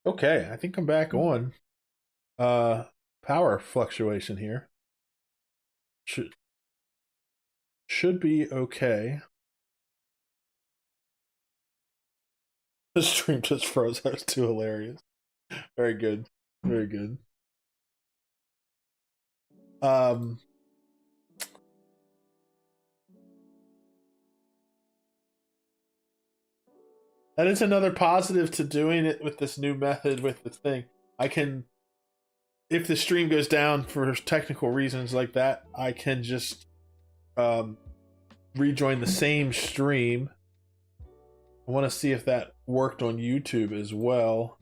Okay, I think I'm back on. Uh Power fluctuation here. Should should be okay. The stream just froze. That was too hilarious. Very good. Very good. Um that is another positive to doing it with this new method with the thing. I can, if the stream goes down for technical reasons like that, I can just um rejoin the same stream. I want to see if that worked on YouTube as well.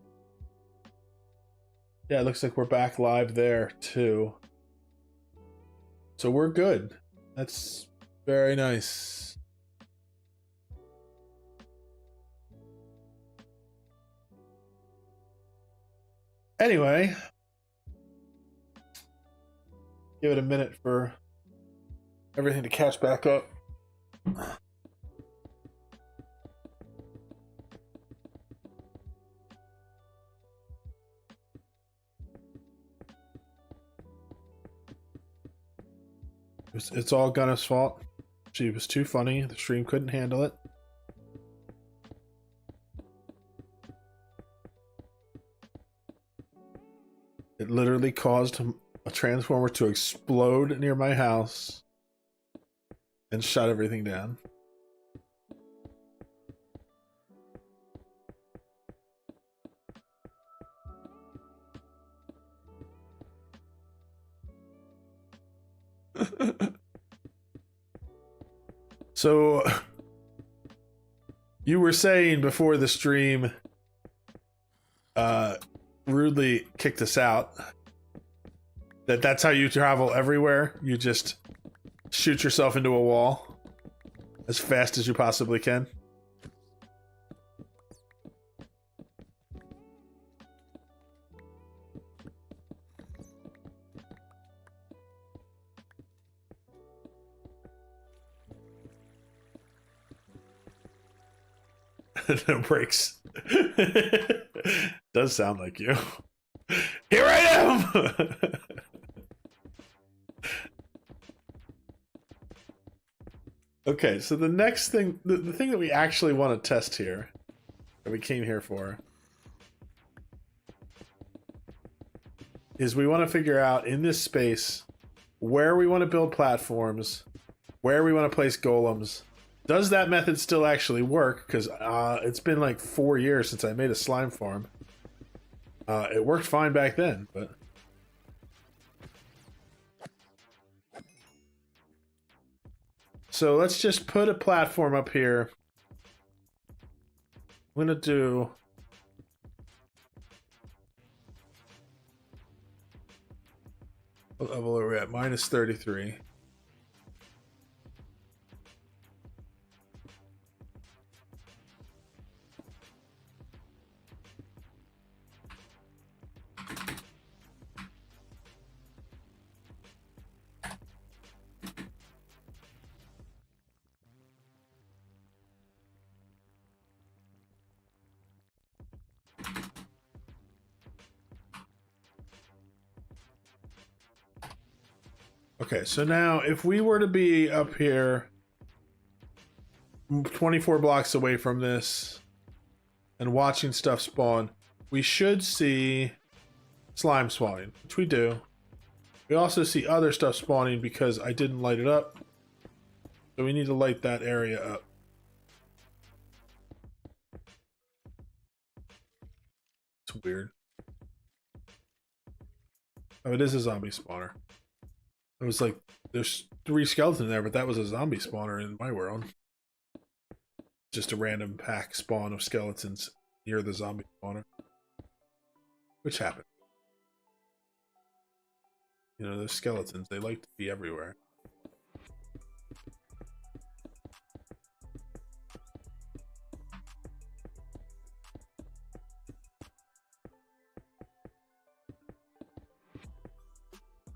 Yeah, it looks like we're back live there too. So we're good. That's very nice. Anyway, give it a minute for everything to catch back up. It's all Gunna's fault. She was too funny. The stream couldn't handle it. It literally caused a transformer to explode near my house and shut everything down. So you were saying before the stream rudely kicked us out that's how you travel everywhere. You just shoot yourself into a wall as fast as you possibly can. No brakes. Does sound like you. Here I am. Okay, so the next thing, the thing that we actually want to test here, that we came here for, is we want to figure out in this space where we want to build platforms, where we want to place golems. Does that method still actually work? Because it's been like 4 years since I made a slime farm. It worked fine back then, but... So let's just put a platform up here. I'm gonna do... What level are we at? Minus 33. Okay, so now if we were to be up here 24 blocks away from this and watching stuff spawn, we should see slime spawning, which we do. We also see other stuff spawning because I didn't light it up. So we need to light that area up. It's weird. Oh, it is a zombie spawner. It was like, there's 3 skeletons there, but that was a zombie spawner in my world. Just a random pack spawn of skeletons near the zombie spawner. Which happened. You know, those skeletons, they like to be everywhere.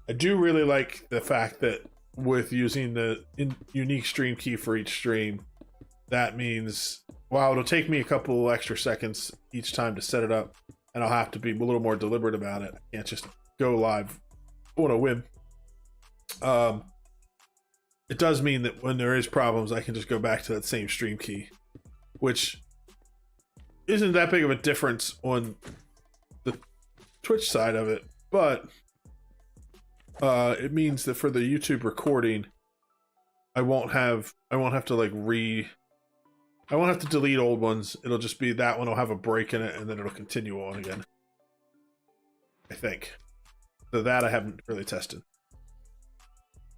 I do really like the fact that with using the unique stream key for each stream, that means, while it'll take me a couple extra seconds each time to set it up, and I'll have to be a little more deliberate about it. I can't just go live on a whim. It does mean that when there is problems, I can just go back to that same stream key, which isn't that big of a difference on the Twitch side of it, but it means that for the YouTube recording, I won't have to like I won't have to delete old ones. It'll just be that one will have a break in it, and then it'll continue on again, I think. So that I haven't really tested.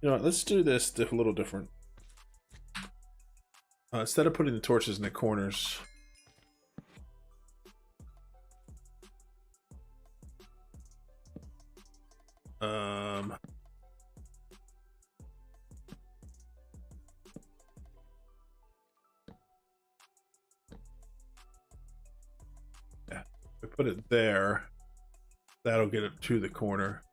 You know what, let's do this a little different. Instead of putting the torches in the corners, yeah, we put it there. That'll get it to the corner.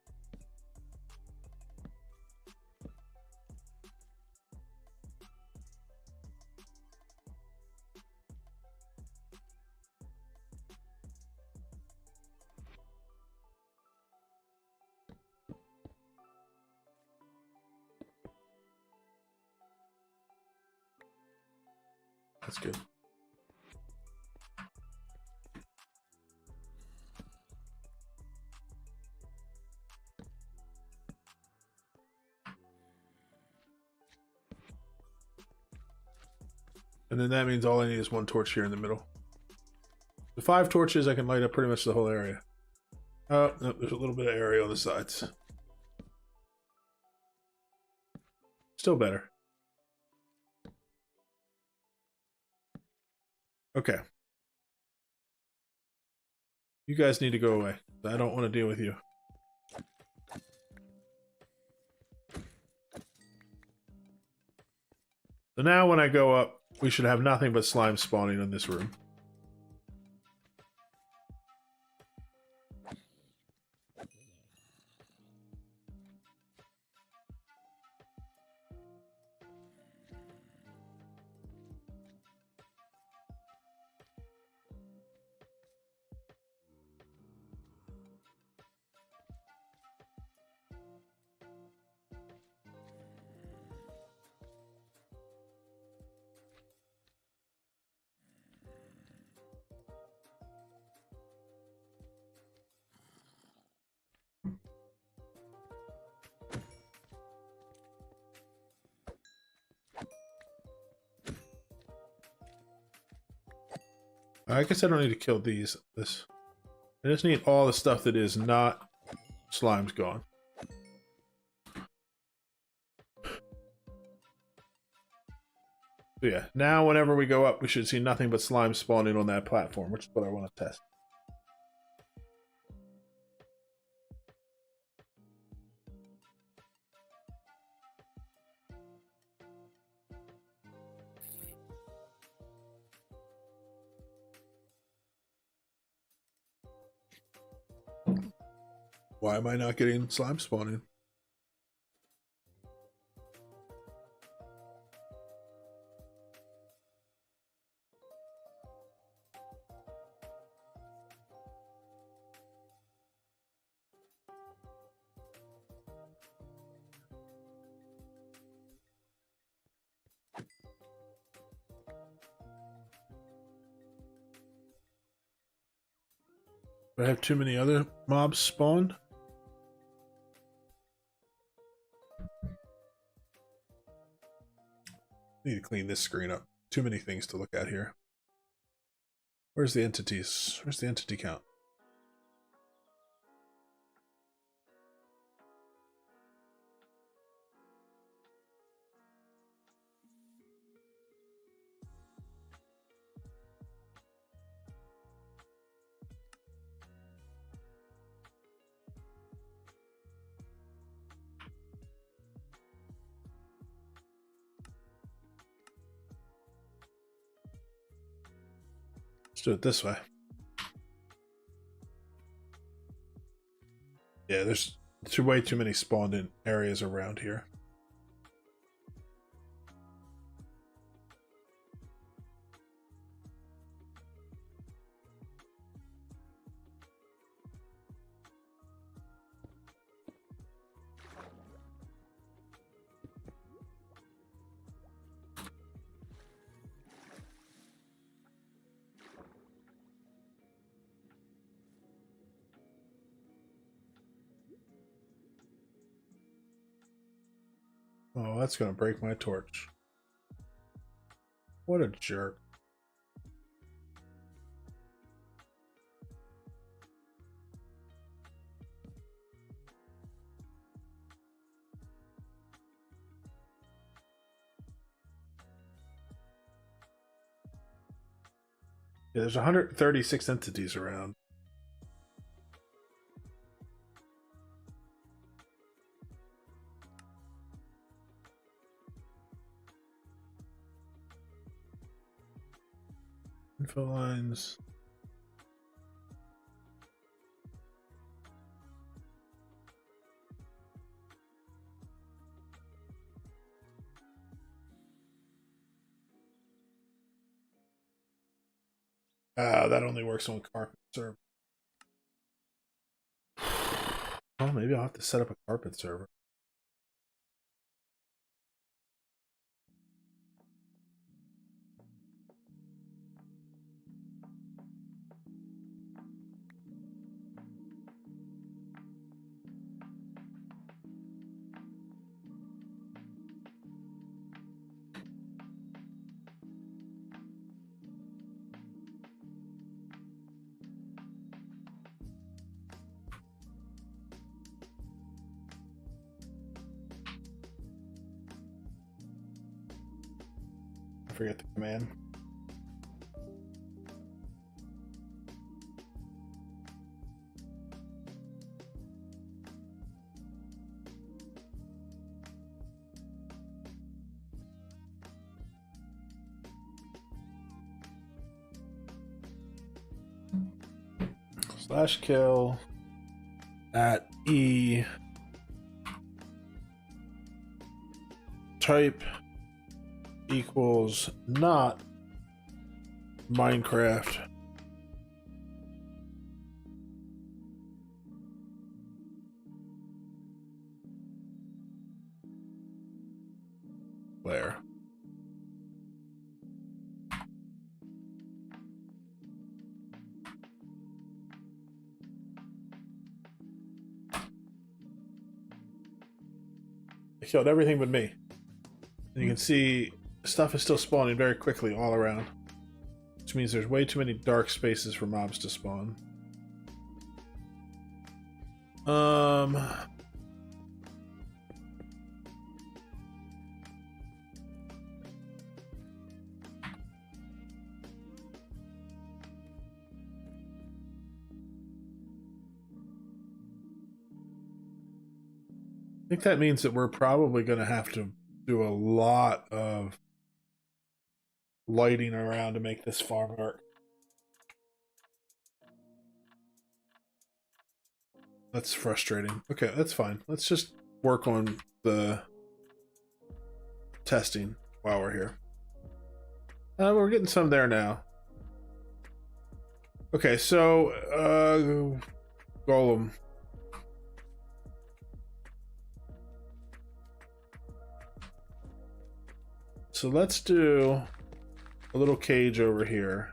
That's good. And then that means all I need is one torch here in the middle. The 5 torches, I can light up pretty much the whole area. Oh, no, there's a little bit of area on the sides. Still better. Okay. You guys need to go away. I don't want to deal with you. So now when I go up, we should have nothing but slime spawning in this room. I guess I don't need to kill these. I just need all the stuff that is not slimes gone. So yeah, now whenever we go up, we should see nothing but slime spawning on that platform, which is what I want to test. Why am I not getting slime spawning? Do I have too many other mobs spawned? I need to clean this screen up. Too many things to look at here. Where's the entities? Where's the entity count? Let's do it this way. Yeah, there's way too many spawned in areas around here. Oh, that's gonna break my torch. What a jerk. Yeah, there's 136 entities around. Info lines. That only works on carpet server. Oh, maybe I'll have to set up a carpet server. I forget the command. /kill at E type equals not Minecraft. Player. I killed everything but me. And you can see stuff is still spawning very quickly all around, which means there's way too many dark spaces for mobs to spawn. I think that means that we're probably going to have to do a lot of lighting around to make this farm work. That's frustrating. Okay, that's fine. Let's just work on the testing while we're here. We're getting some there now. Okay, so Golem. So let's do a little cage over here.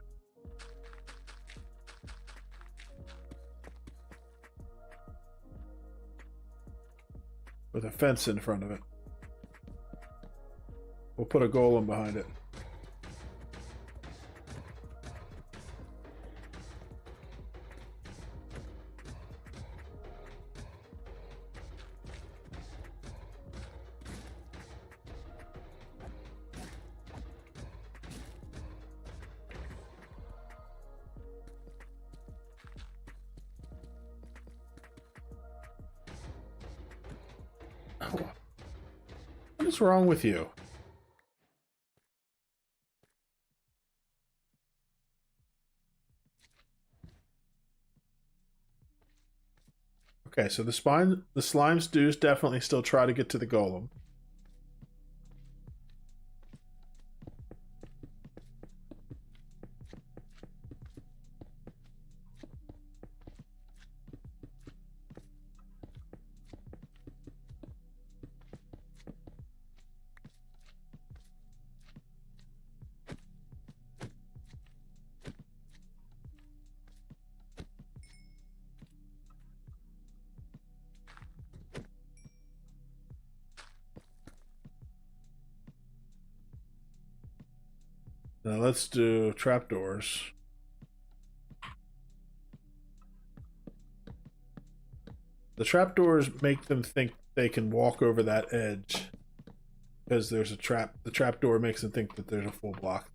With a fence in front of it. We'll put a golem behind it. What is wrong with you? Okay, so the slimes do definitely still try to get to the golem. Now let's do trapdoors. The trapdoors make them think they can walk over that edge because there's a trap. The trapdoor makes them think that there's a full block.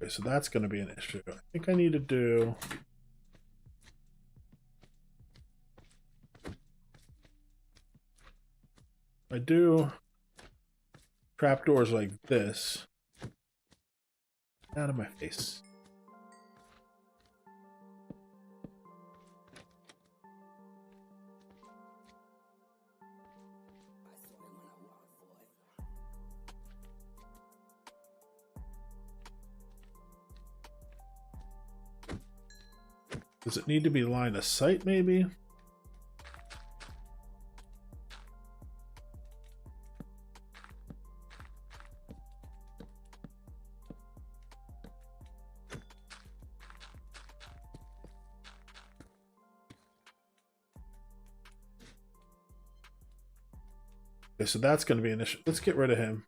Okay, so that's going to be an issue. I think I need to do... I do trapdoors like this. Out of my face. Does it need to be line of sight, maybe? Okay, so that's going to be an issue. Let's get rid of him.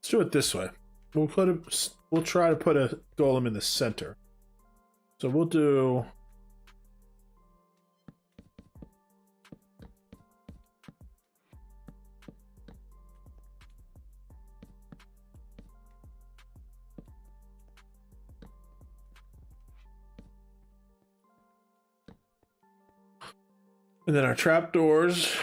Let's do it this way. We'll try to put a golem in the center. So we'll do... And then our trapdoors.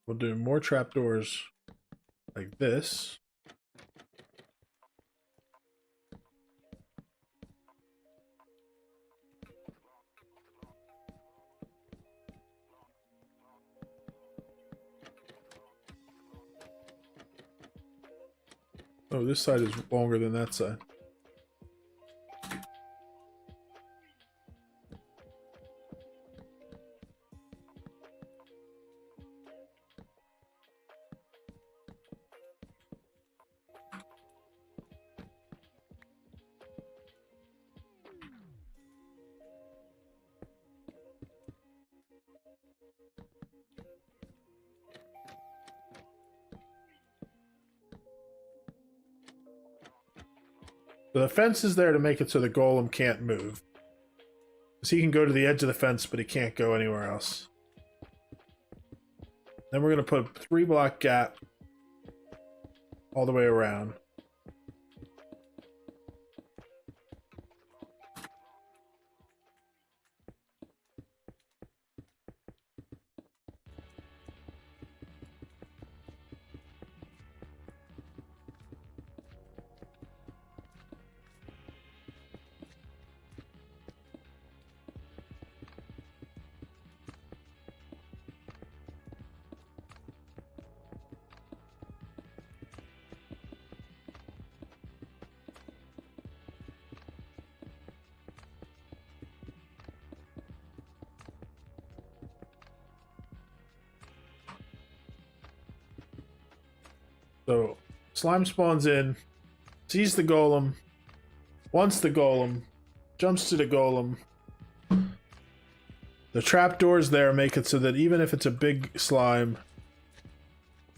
We'll do more trapdoors like this. Oh, this side is longer than that side. The fence is there to make it so the golem can't move. Because he can go to the edge of the fence, but he can't go anywhere else. Then we're going to put a 3-block gap all the way around. So slime spawns in, sees the golem, wants the golem, jumps to the golem. The trapdoors there make it so that even if it's a big slime,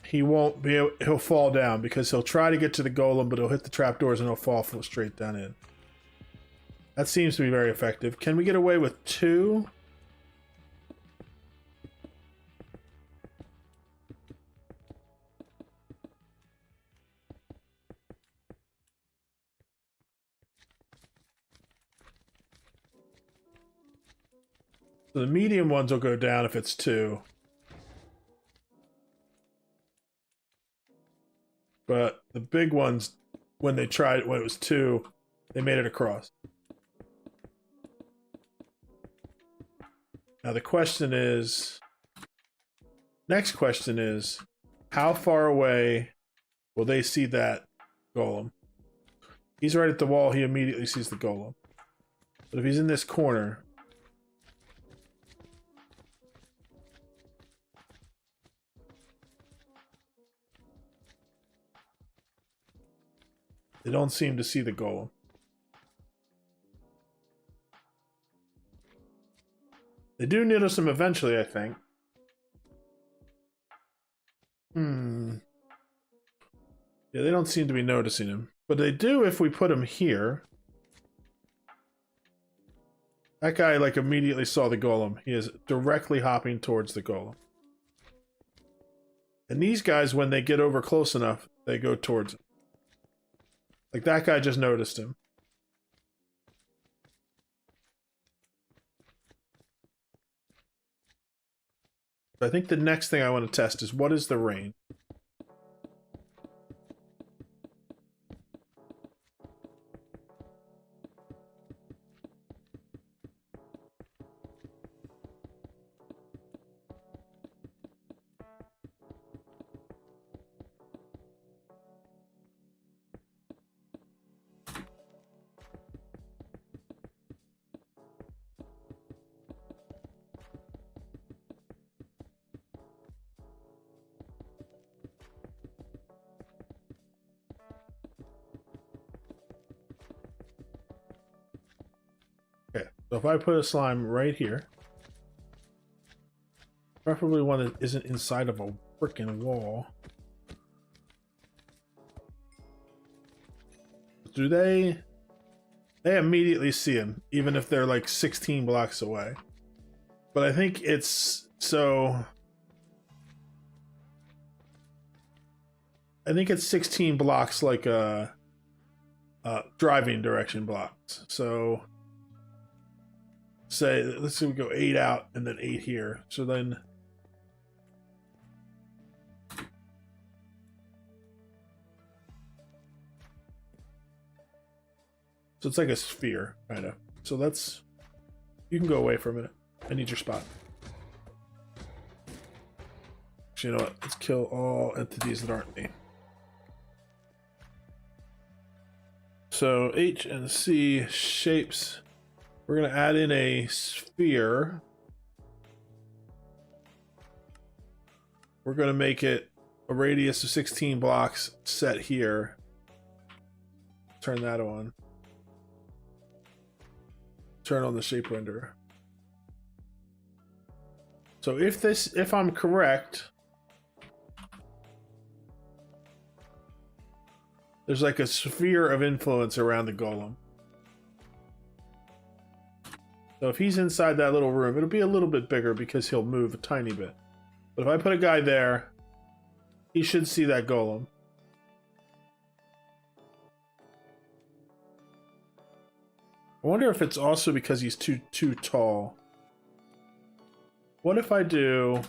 he won't be able, he'll fall down because he'll try to get to the golem, but he'll hit the trapdoors and he'll fall straight down in. That seems to be very effective. Can we get away with 2? So the medium ones will go down if it's 2. But the big ones, when they tried, when it was 2, they made it across. Now the question is, next question is, how far away will they see that golem? He's right at the wall, he immediately sees the golem. But if he's in this corner, they don't seem to see the golem. They do notice him eventually, I think. Yeah, they don't seem to be noticing him. But they do if we put him here. That guy, like, immediately saw the golem. He is directly hopping towards the golem. And these guys, when they get over close enough, they go towards him. Like, that guy just noticed him. I think the next thing I want to test is, what is the range? Okay, so if I put a slime right here, preferably one that isn't inside of a freaking wall. Do they immediately see him, even if they're like 16 blocks away. But I think it's so. I think it's 16 blocks, like a driving direction blocks. So say, let's say we go 8 out and then 8 here. So then. So it's like a sphere, kind of. So that's... You can go away for a minute. I need your spot. Actually, you know what? Let's kill all entities that aren't me. So H and C shapes. We're going to add in a sphere. We're going to make it a radius of 16 blocks set here. Turn that on. Turn on the shape renderer. So if I'm correct, there's like a sphere of influence around the golem. So if he's inside that little room, it'll be a little bit bigger because he'll move a tiny bit. But if I put a guy there, he should see that golem. I wonder if it's also because he's too tall. What if I do...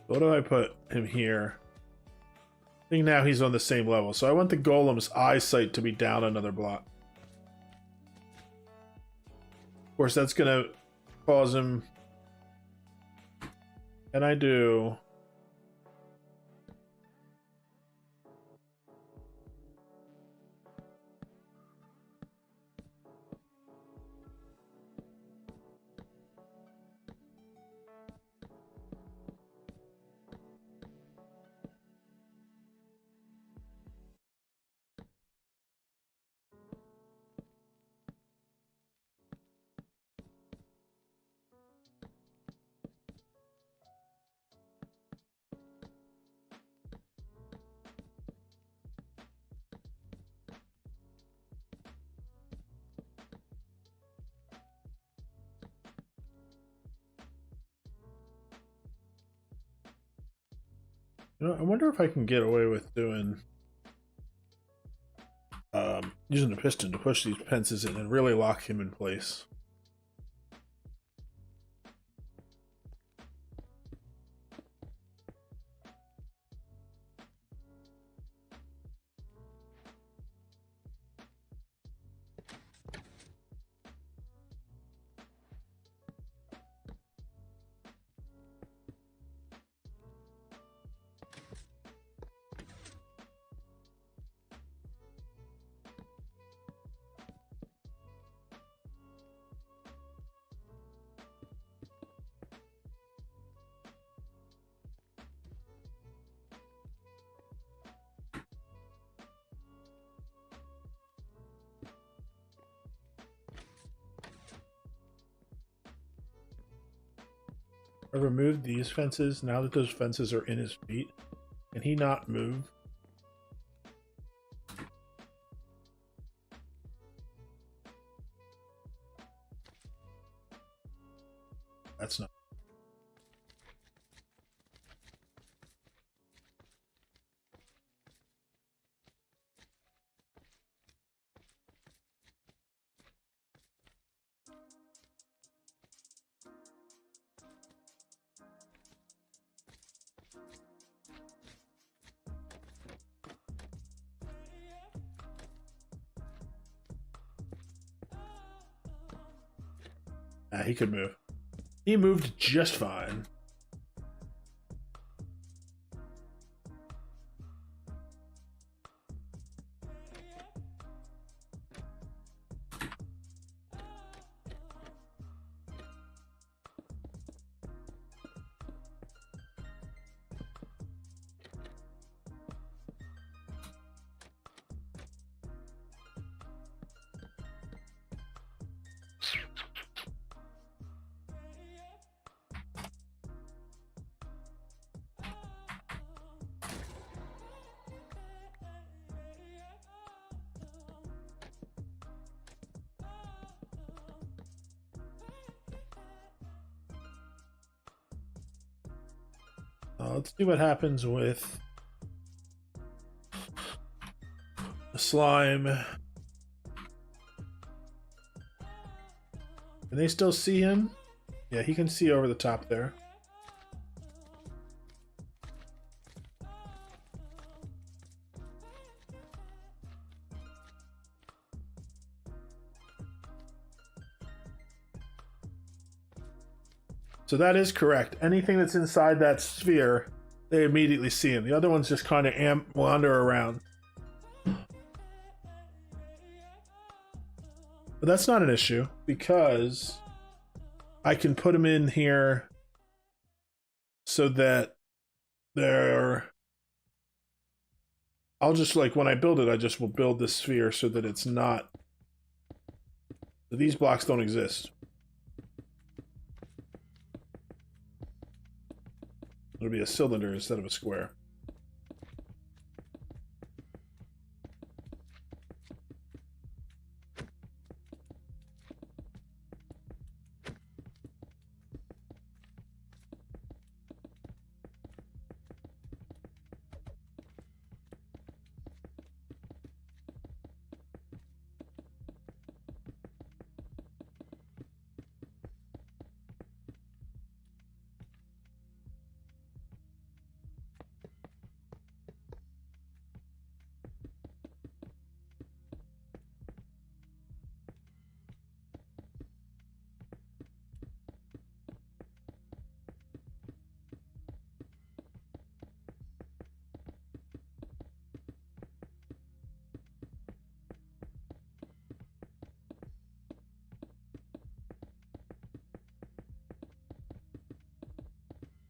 What do I put him here? I think now he's on the same level. So I want the golem's eyesight to be down another block. Of course, that's going to cause him... Can I do... You know, I wonder if I can get away with doing using a piston to push these fences in and really lock him in place. I removed these fences. Now that those fences are in his feet, can he not move? That's not. He could move. He moved just fine. Let's see what happens with the slime. Can they still see him? Yeah, he can see over the top there. So that is correct. Anything that's inside that sphere, they immediately see him. The other ones just kind of wander around. But that's not an issue because I can put them in here so that they're... I'll just, like, when I build it, I just will build this sphere so that it's not... These blocks don't exist. It'll be a cylinder instead of a square.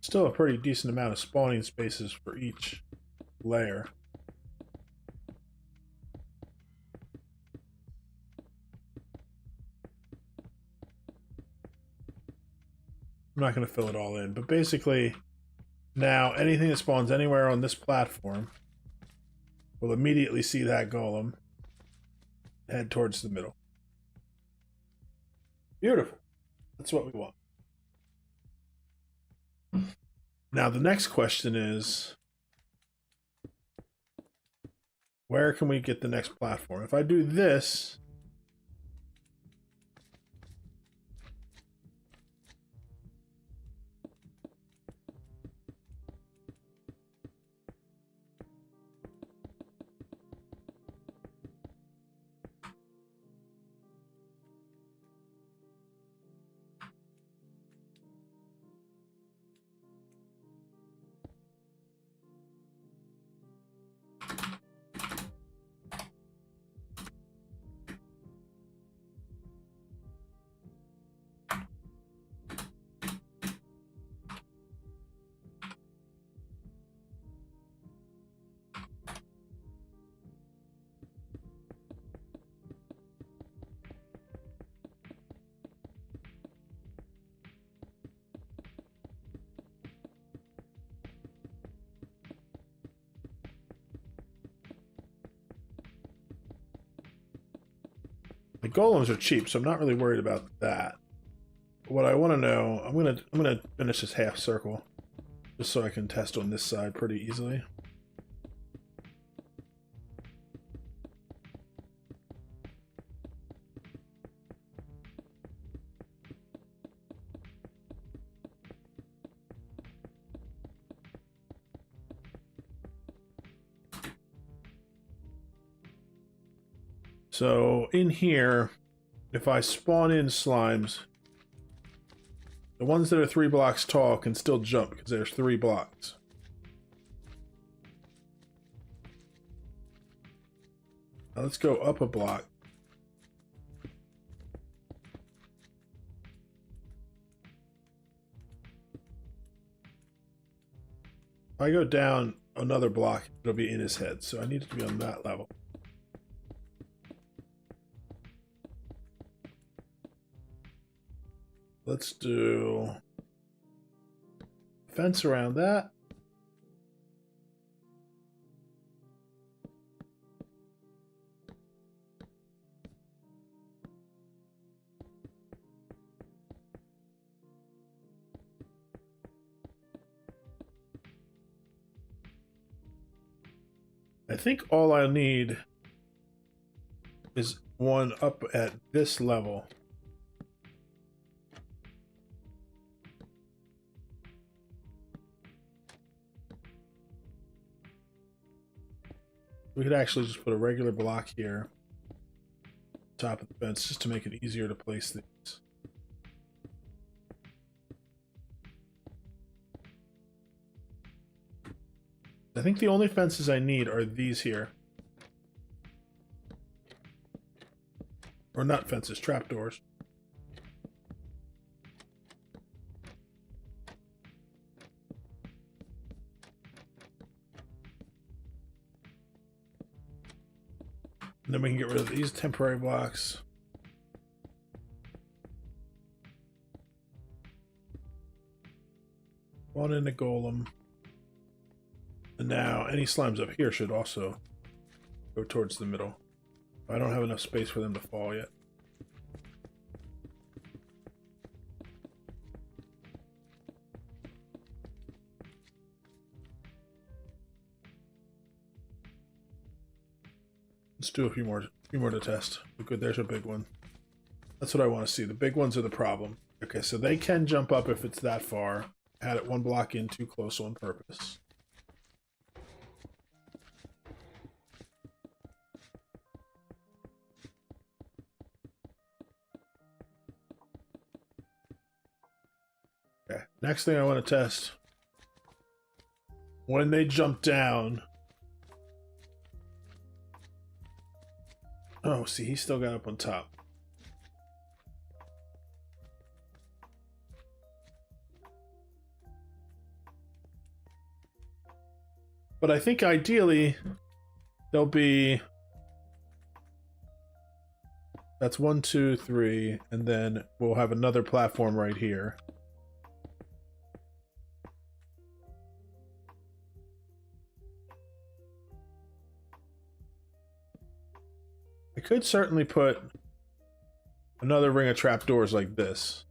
Still a pretty decent amount of spawning spaces for each layer. I'm not going to fill it all in, but basically now anything that spawns anywhere on this platform will immediately see that golem head towards the middle. Beautiful. That's what we want. Now the next question is, where can we get the next platform? If I do this, the golems are cheap, so I'm not really worried about that. What I want to know, I'm gonna finish this half circle, just so I can test on this side pretty easily. So in here, if I spawn in slimes, the ones that are 3 blocks tall can still jump because there's 3 blocks. Now let's go up a block. If I go down another block, it'll be in his head, so I need it to be on that level. Let's do fence around that. I think all I need is one up at this level. We could actually just put a regular block here, top of the fence, just to make it easier to place these. I think the only fences I need are these here. Or not fences, trapdoors. And then we can get rid of these temporary blocks. One in the golem. And now any slimes up here should also go towards the middle. I don't have enough space for them to fall yet. Let's do a few more to test. Good, there's a big one. That's what I want to see. The big ones are the problem. Okay, so they can jump up if it's that far. Had it 1 block in too close on purpose. Okay, next thing I want to test. When they jump down. Oh, see, he still got up on top. But I think ideally there'll be... That's 1, 2, 3, and then we'll have another platform right here. I could certainly put another ring of trapdoors like this.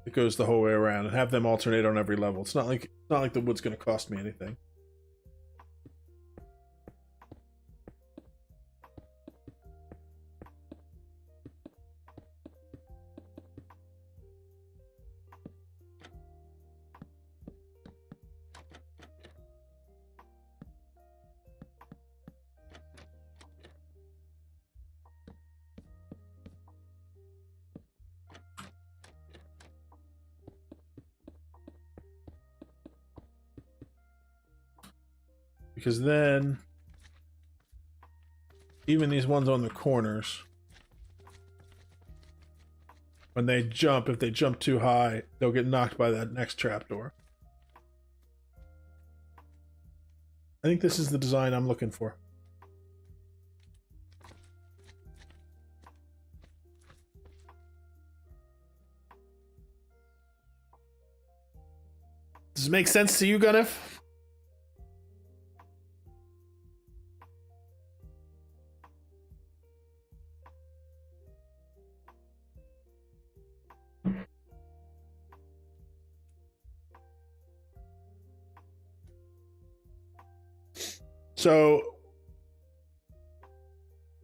It goes the whole way around and have them alternate on every level. It's not like the wood's going to cost me anything. Because then, even these ones on the corners, when they jump, if they jump too high, they'll get knocked by that next trapdoor. I think this is the design I'm looking for. Does it make sense to you, Gunnif? So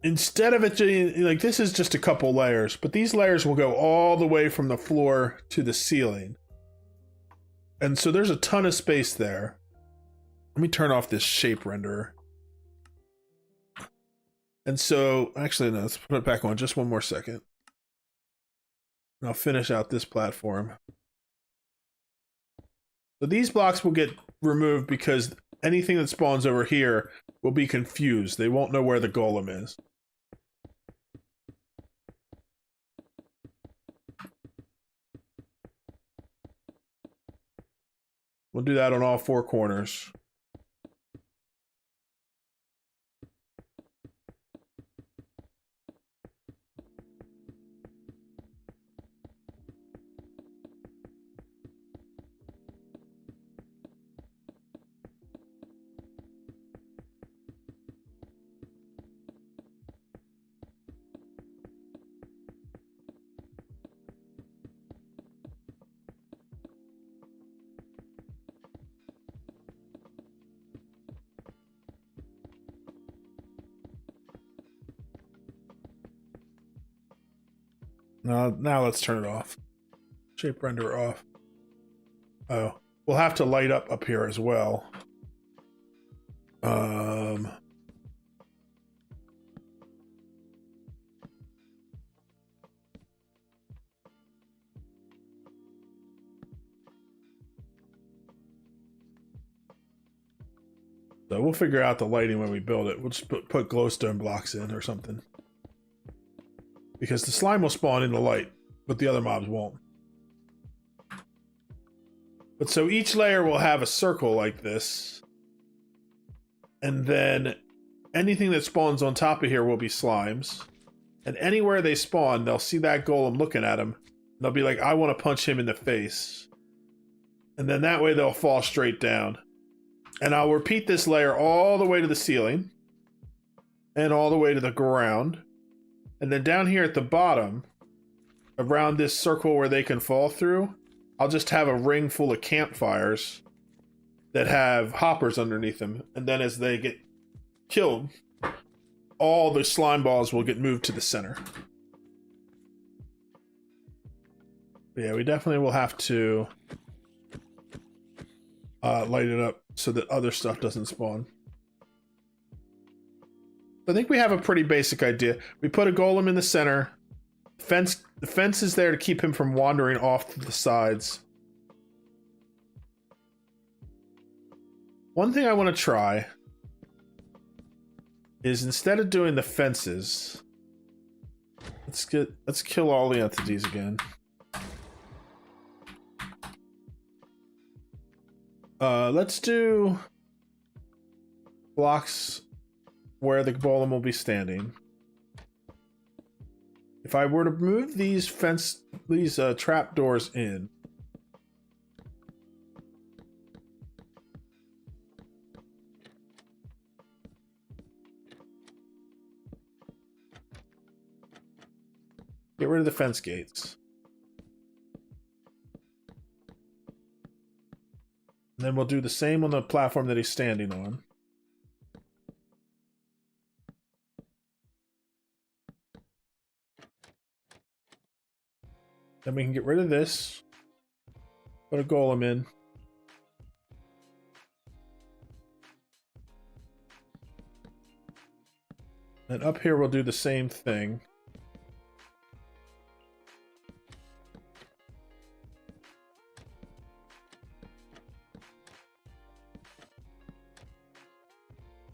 instead of it being like, this is just a couple layers, but these layers will go all the way from the floor to the ceiling. And so there's a ton of space there. Let me turn off this shape renderer. And so, actually, no, let's put it back on just one more second. And I'll finish out this platform. So these blocks will get removed because anything that spawns over here will be confused. They won't know where the golem is. We'll do that on all 4 corners. Now let's turn it off. Shape renderer off. Oh, we'll have to light up here as well. So we'll figure out the lighting when we build it. We'll just put glowstone blocks in or something. Because the slime will spawn in the light, but the other mobs won't. But so each layer will have a circle like this. And then anything that spawns on top of here will be slimes. And anywhere they spawn, they'll see that golem looking at them. They'll be like, I want to punch him in the face. And then that way they'll fall straight down. And I'll repeat this layer all the way to the ceiling. And all the way to the ground. And then down here at the bottom, around this circle where they can fall through, I'll just have a ring full of campfires that have hoppers underneath them. And then as they get killed, all the slime balls will get moved to the center. But yeah, we definitely will have to light it up so that other stuff doesn't spawn. I think we have a pretty basic idea. We put a golem in the center. The fence is there to keep him from wandering off to the sides. One thing I want to try is, instead of doing the fences, let's kill all the entities again. Let's do blocks where the golem will be standing. If I were to move these trap doors in, get rid of the fence gates. And then we'll do the same on the platform that he's standing on. Then we can get rid of this. Put a golem in. And up here we'll do the same thing.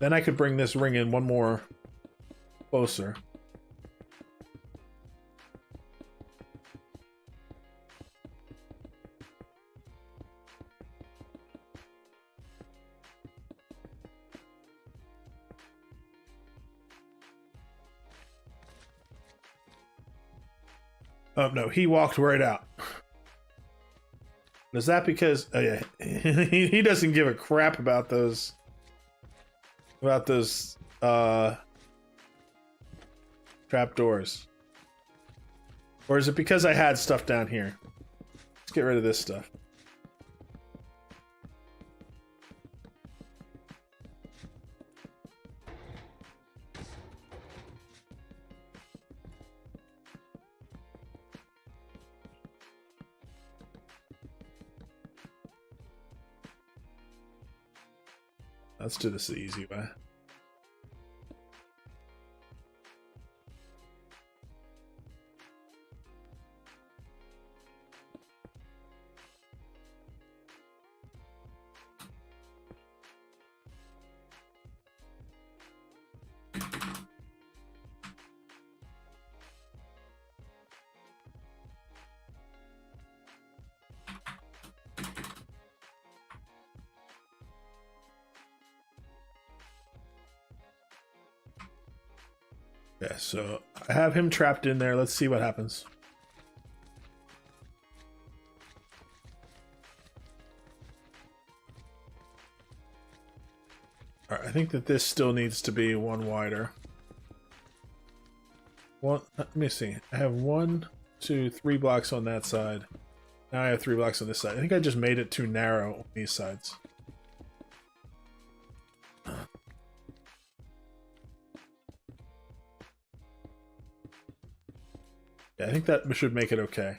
Then I could bring this ring in one more closer. Oh no, he walked right out. Is that because he doesn't give a crap about those trap doors? Or is it because I had stuff down here? Let's get rid of this stuff. Let's do this the easy way. Yeah, so I have him trapped in there. Let's see what happens. All right, I think that this still needs to be one wider. Let me see. I have 1, 2, 3 blocks on that side. Now I have 3 blocks on this side. I think I just made it too narrow on these sides. Yeah, I think that should make it okay.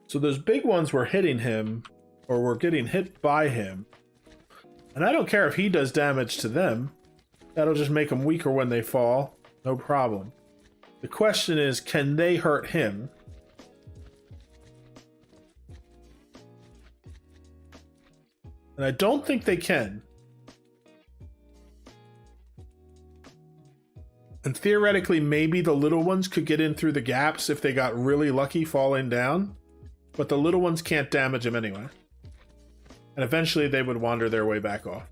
So those big ones were hitting him, or were getting hit by him. And I don't care if he does damage to them. That'll just make them weaker when they fall. No problem. The question is, can they hurt him? And I don't think they can. And theoretically, maybe the little ones could get in through the gaps if they got really lucky falling down. But the little ones can't damage him anyway. And eventually they would wander their way back off.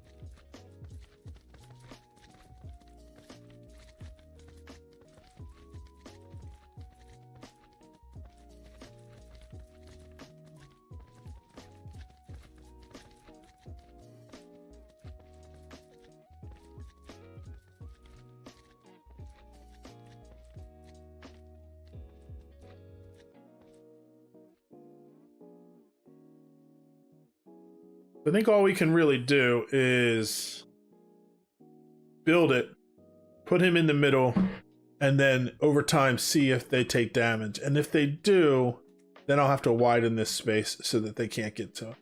I think all we can really do is build it, put him in the middle, and then over time see if they take damage. And if they do, then I'll have to widen this space so that they can't get to it.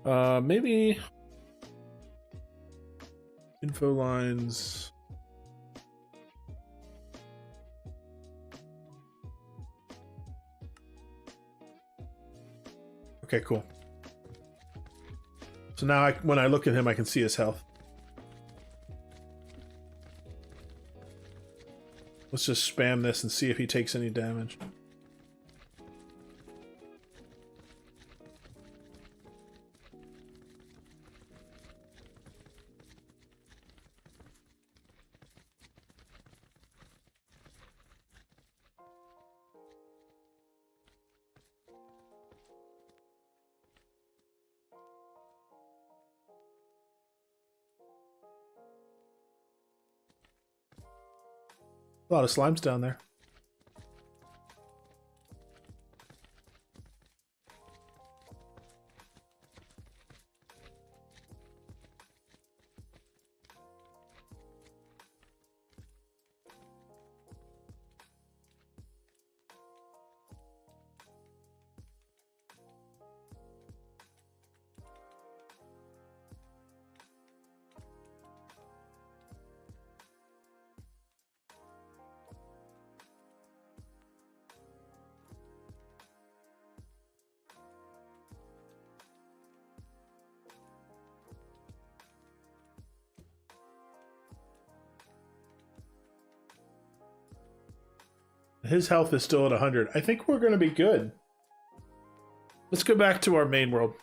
Maybe info lines. Okay, cool. So now when I look at him, I can see his health. Let's just spam this and see if he takes any damage. A lot of slimes down there. His health is still at 100. I think we're going to be good. Let's go back to our main world.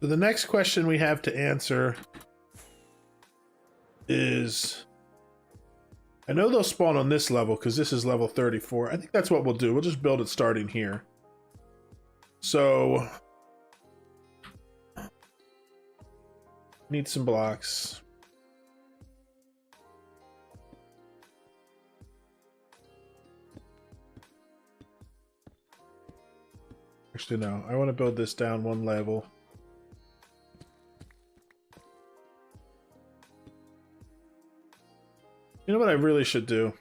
So the next question we have to answer is, I know they'll spawn on this level because this is level 34. I think that's what we'll do. We'll just build it starting here. So need some blocks. Actually, no. I want to build this down one level. You know what I really should do?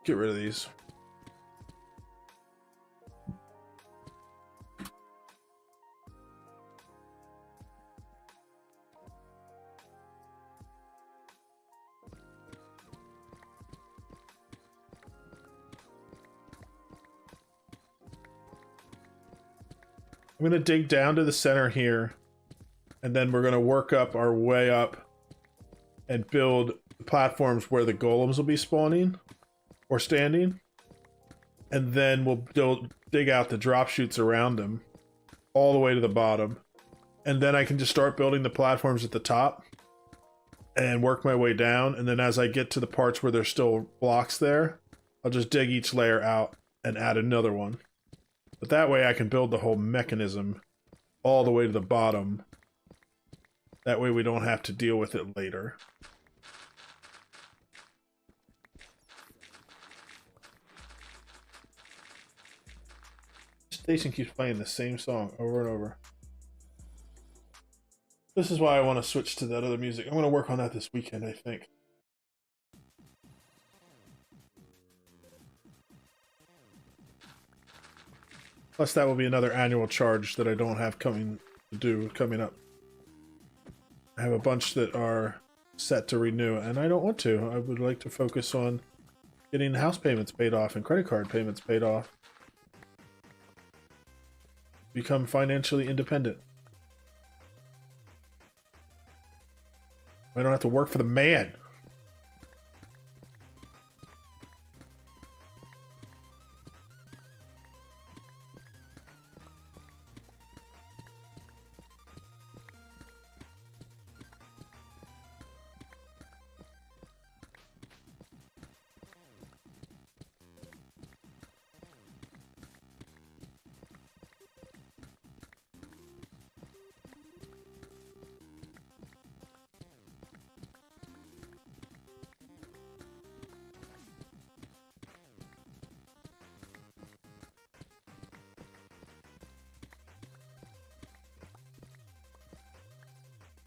Get rid of these. I'm going to dig down to the center here, and then we're going to work up our way up and build platforms where the golems will be spawning or standing, and then we'll dig out the drop chutes around them all the way to the bottom, and then I can just start building the platforms at the top and work my way down, and then as I get to the parts where there's still blocks there, I'll just dig each layer out and add another one. But that way I can build the whole mechanism all the way to the bottom. That way we don't have to deal with it later. Station keeps playing the same song over and over. This is why I want to switch to that other music. I'm going to work on that this weekend, I think. Plus that will be another annual charge that I don't have coming up. I have a bunch that are set to renew, and I don't want to. I would like to focus on getting house payments paid off and credit card payments paid off. Become financially independent. I don't have to work for the man.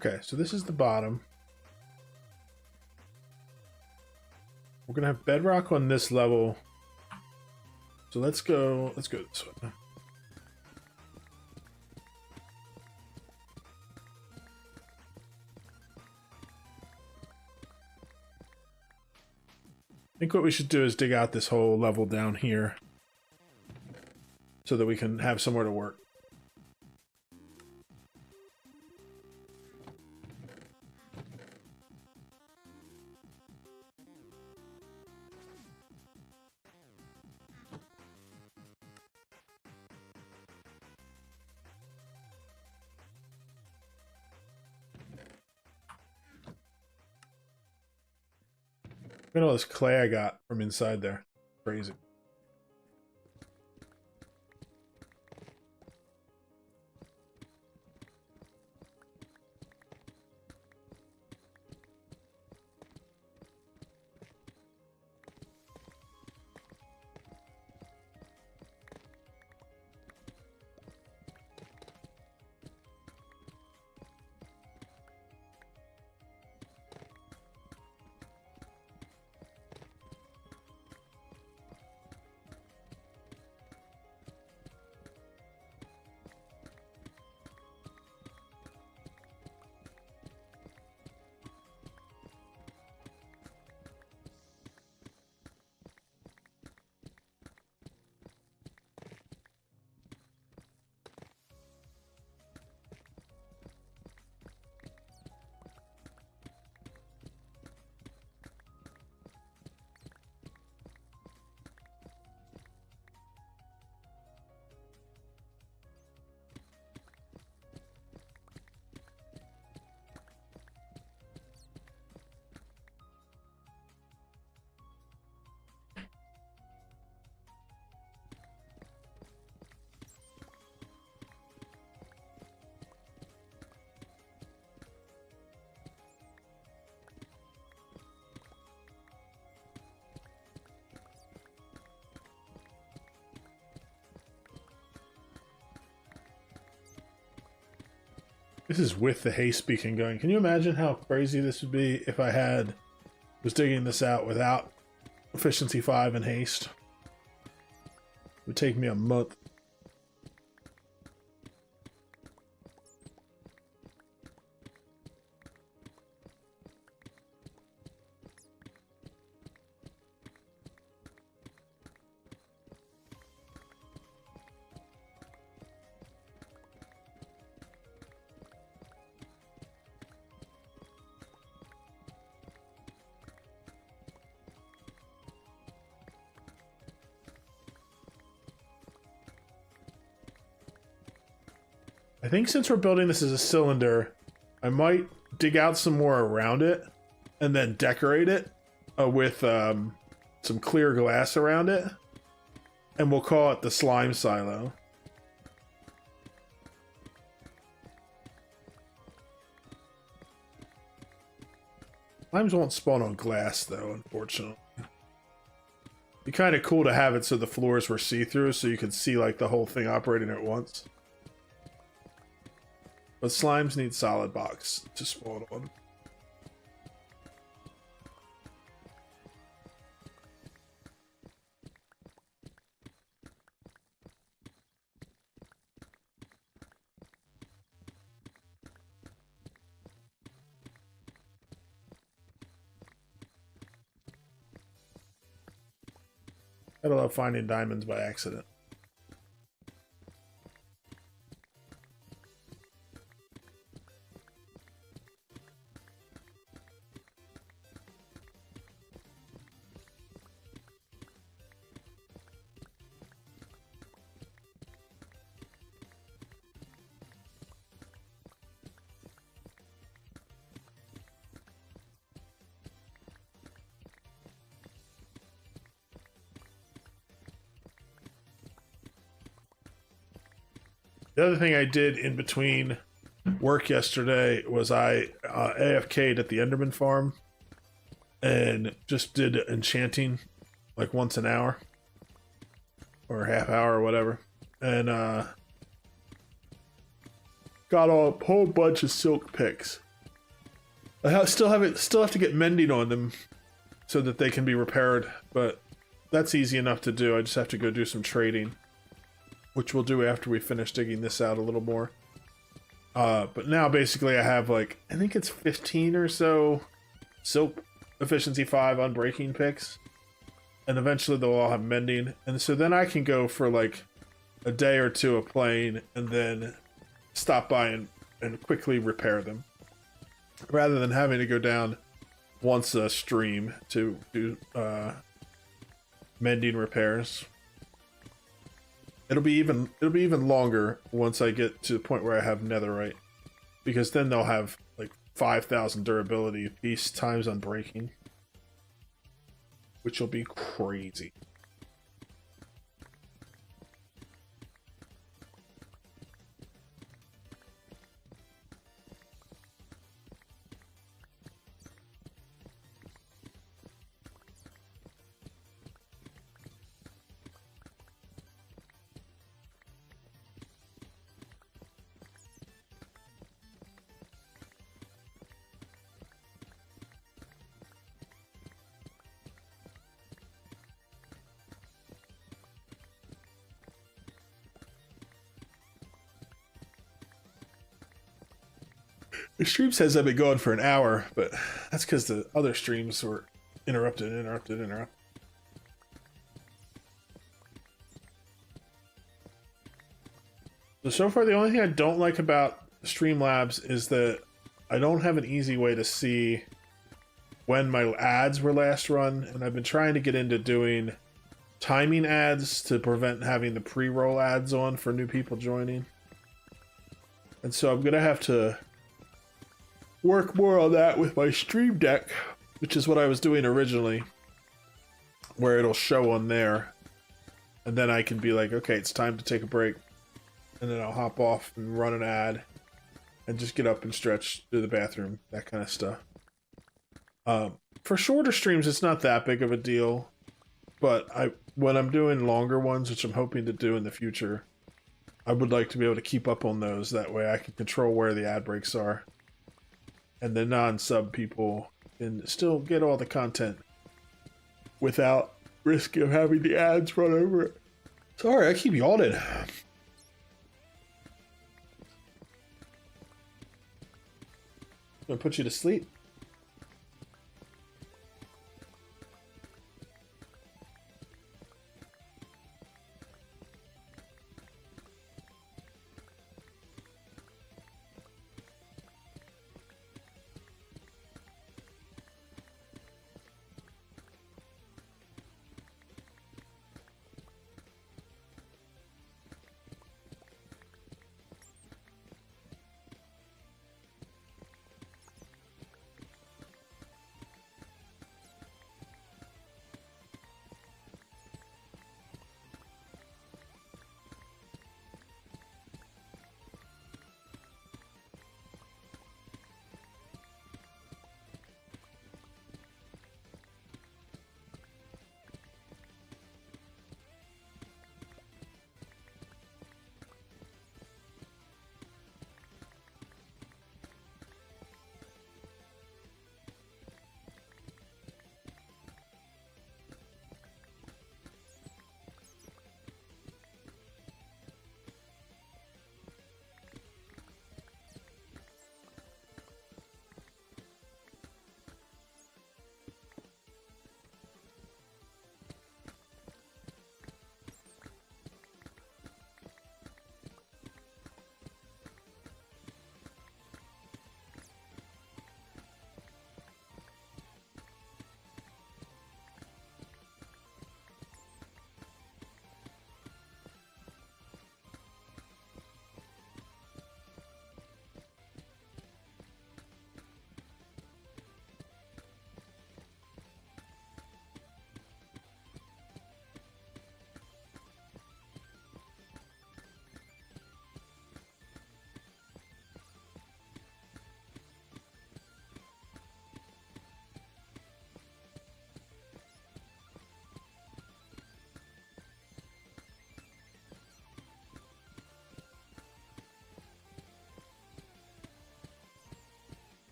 Okay, so this is the bottom. We're gonna have bedrock on this level. So let's go this way. I think what we should do is dig out this whole level down here so that we can have somewhere to work. Look at all this clay I got from inside there. Crazy. This is with the haste beacon going. Can you imagine how crazy this would be if I was digging this out without efficiency 5 and haste? It would take me a month. I think since we're building this as a cylinder, I might dig out some more around it and then decorate it with some clear glass around it. And we'll call it the slime silo. Slimes won't spawn on glass though, unfortunately. It'd be kind of cool to have it so the floors were see-through so you could see like the whole thing operating at once. But slimes need solid box to spawn on. I love finding diamonds by accident. The other thing I did in between work yesterday was I AFK'd at the Enderman farm and just did enchanting like once an hour or half hour or whatever, and got a whole bunch of silk picks. Still have to get mending on them so that they can be repaired, but that's easy enough to do. I just have to go do some trading, which we'll do after we finish digging this out a little more. But now basically I have like, I think it's 15 or so silk efficiency 5 unbreaking picks, and eventually they'll all have mending, and so then I can go for like a day or two of playing and then stop by and quickly repair them, rather than having to go down once a stream to do mending repairs. It'll be even longer once I get to the point where I have netherite, because then they'll have like 5,000 durability apiece times unbreaking, which will be crazy. The stream says I've been going for an hour, but that's because the other streams were interrupted. So far, the only thing I don't like about Streamlabs is that I don't have an easy way to see when my ads were last run, and I've been trying to get into doing timing ads to prevent having the pre-roll ads on for new people joining. And so I'm going to have to work more on that with my Stream Deck, which is what I was doing originally, where it'll show on there, and then I can be like, okay, it's time to take a break, and then I'll hop off and run an ad and just get up and stretch, do the bathroom, that kind of stuff. For shorter streams, it's not that big of a deal, but when I'm doing longer ones, which I'm hoping to do in the future, I would like to be able to keep up on those. That way I can control where the ad breaks are, and the non-sub people can still get all the content without risk of having the ads run over it. Sorry, I keep yawning. Gonna put you to sleep.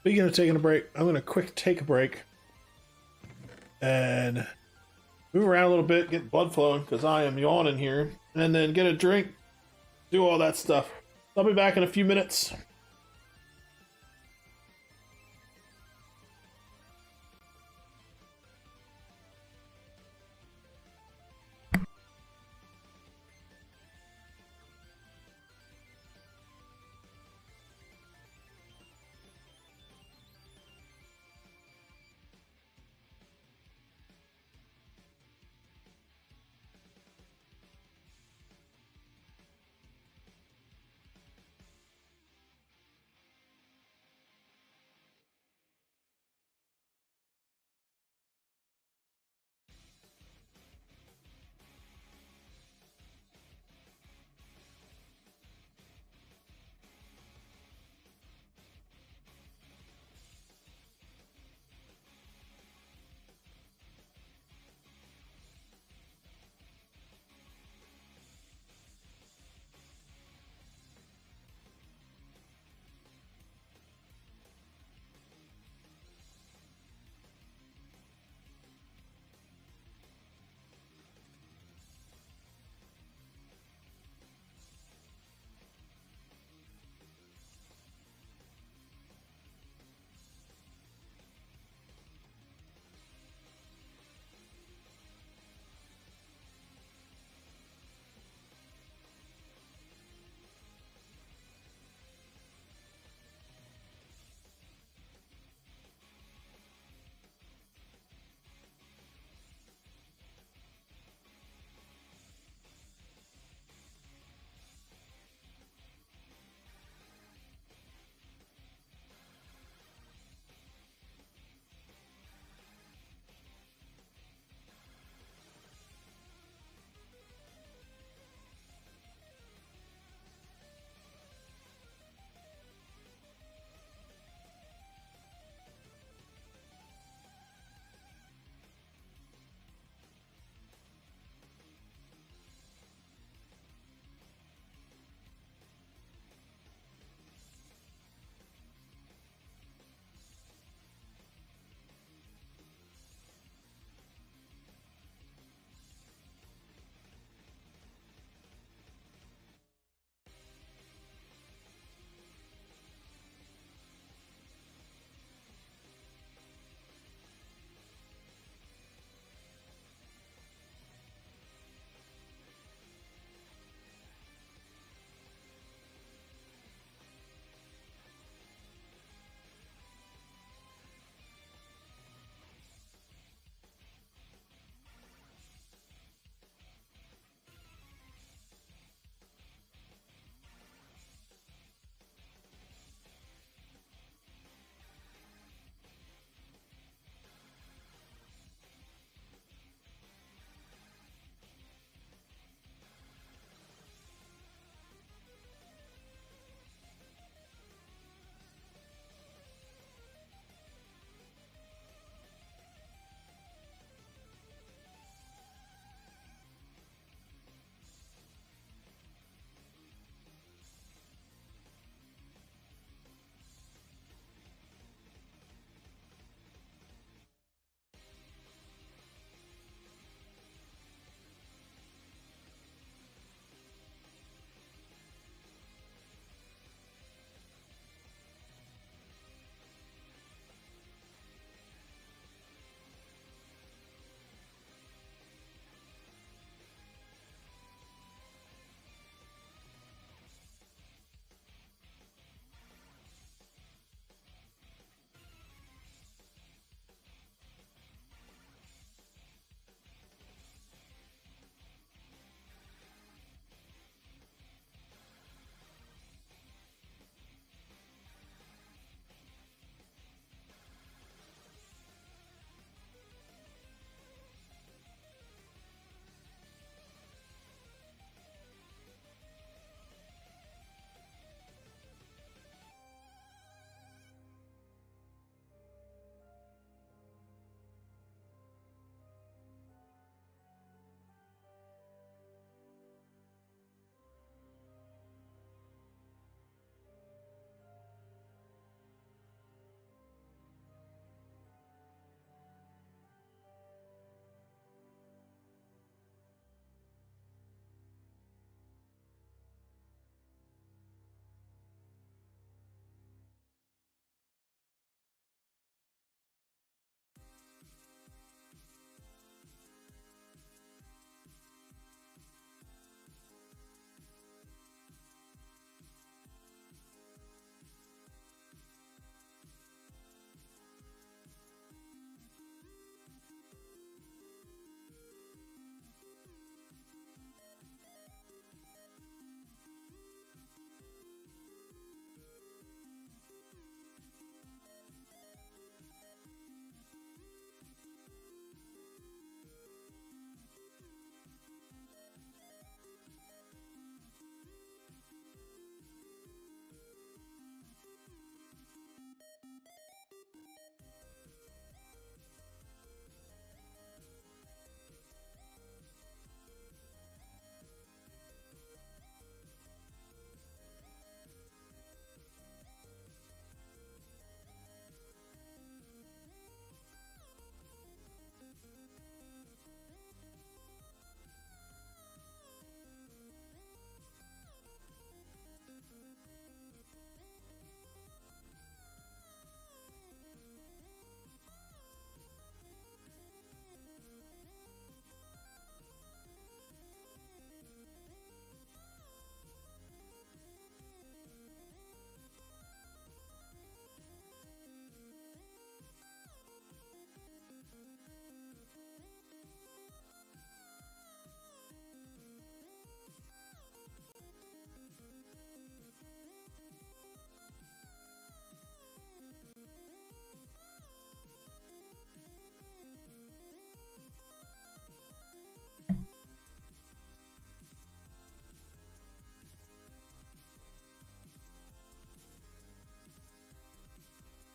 Speaking of taking a break, I'm going to quick take a break and move around a little bit, get blood flowing because I am yawning here, and then get a drink, do all that stuff. I'll be back in a few minutes.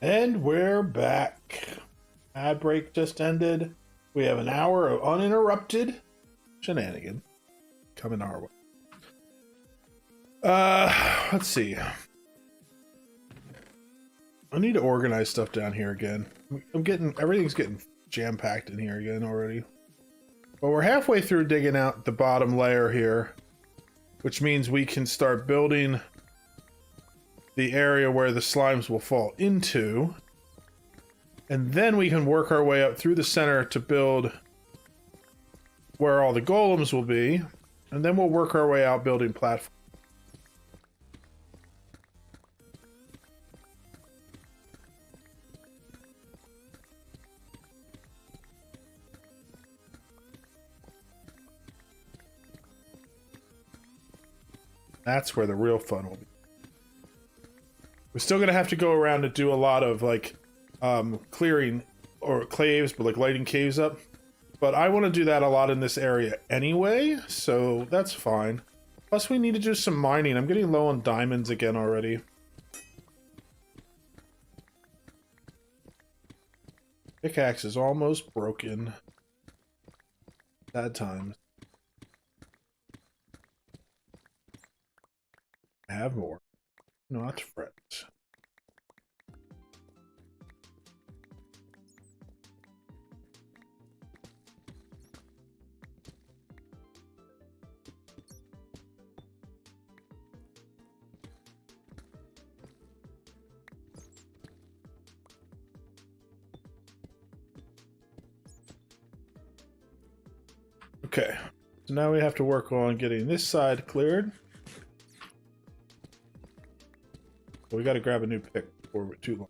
And we're back. Ad break just ended. We have an hour of uninterrupted shenanigans coming our way. Let's see. I need to organize stuff down here again. Everything's getting jam-packed in here again already. But we're halfway through digging out the bottom layer here, which means we can start building the area where the slimes will fall into. And then we can work our way up through the center to build where all the golems will be. And then we'll work our way out building platforms. That's where the real fun will be. We're still gonna have to go around and do a lot of like clearing or caves, but like lighting caves up. But I want to do that a lot in this area anyway, so that's fine. Plus we need to do some mining. I'm getting low on diamonds again already. Pickaxe is almost broken. Bad times. I have more. Not fret. Okay, so now we have to work on getting this side cleared. Well, we got to grab a new pick before we're too long.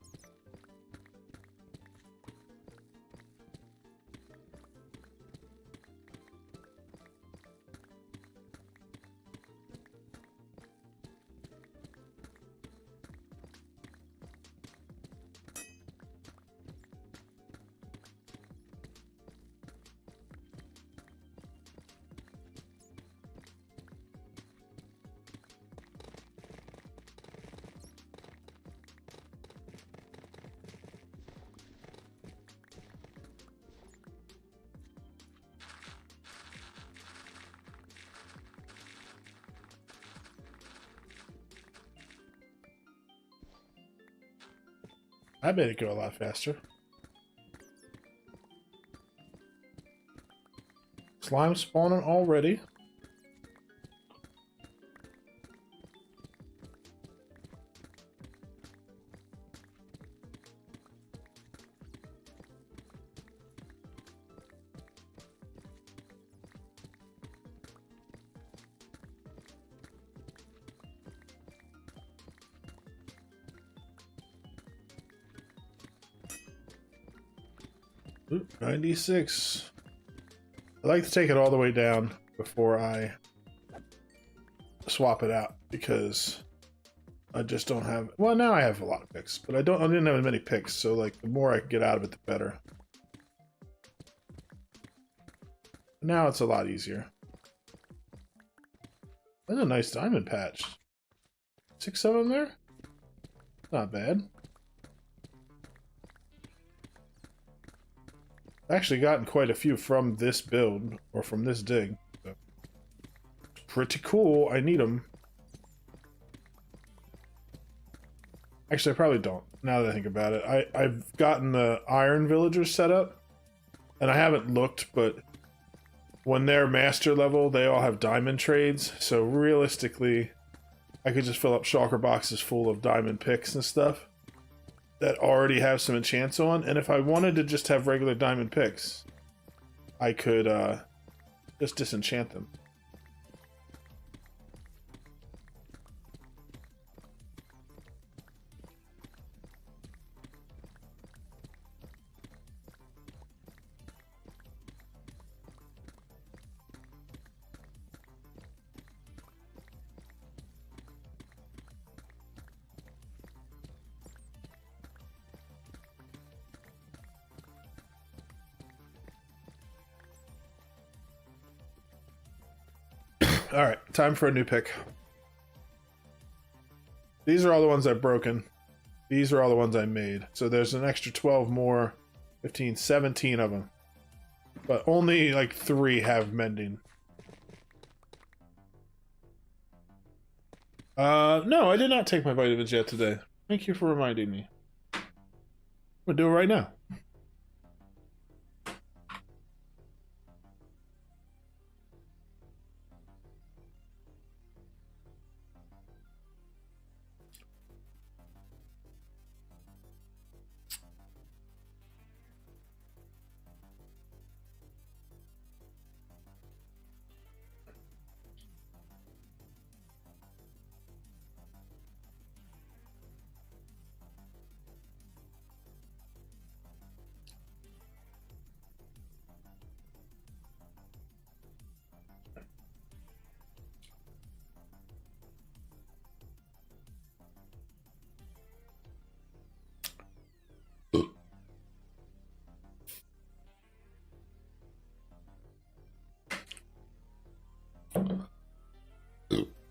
I made it go a lot faster. Slime spawning already. Oop, 96. I like to take it all the way down before I swap it out because I just don't have. Well, now I have a lot of picks, but I didn't have as many picks, so like the more I can get out of it, the better. Now it's a lot easier. That's a nice diamond patch. 6 of them there. Not bad. Actually gotten quite a few from this build, or from this dig. So. Pretty cool. I need them. Actually, I probably don't, now that I think about it. I've gotten the iron villagers set up, and I haven't looked, but when they're master level, they all have diamond trades, so realistically, I could just fill up shulker boxes full of diamond picks and stuff that already have some enchants on, and if I wanted to just have regular diamond picks, I could just disenchant them. Alright, time for a new pick. These are all the ones I've broken. These are all the ones I made. So there's an extra 12 more, 15, 17 of them. But only like 3 have mending. No, I did not take my vitamins yet today. Thank you for reminding me. I'm gonna do it right now.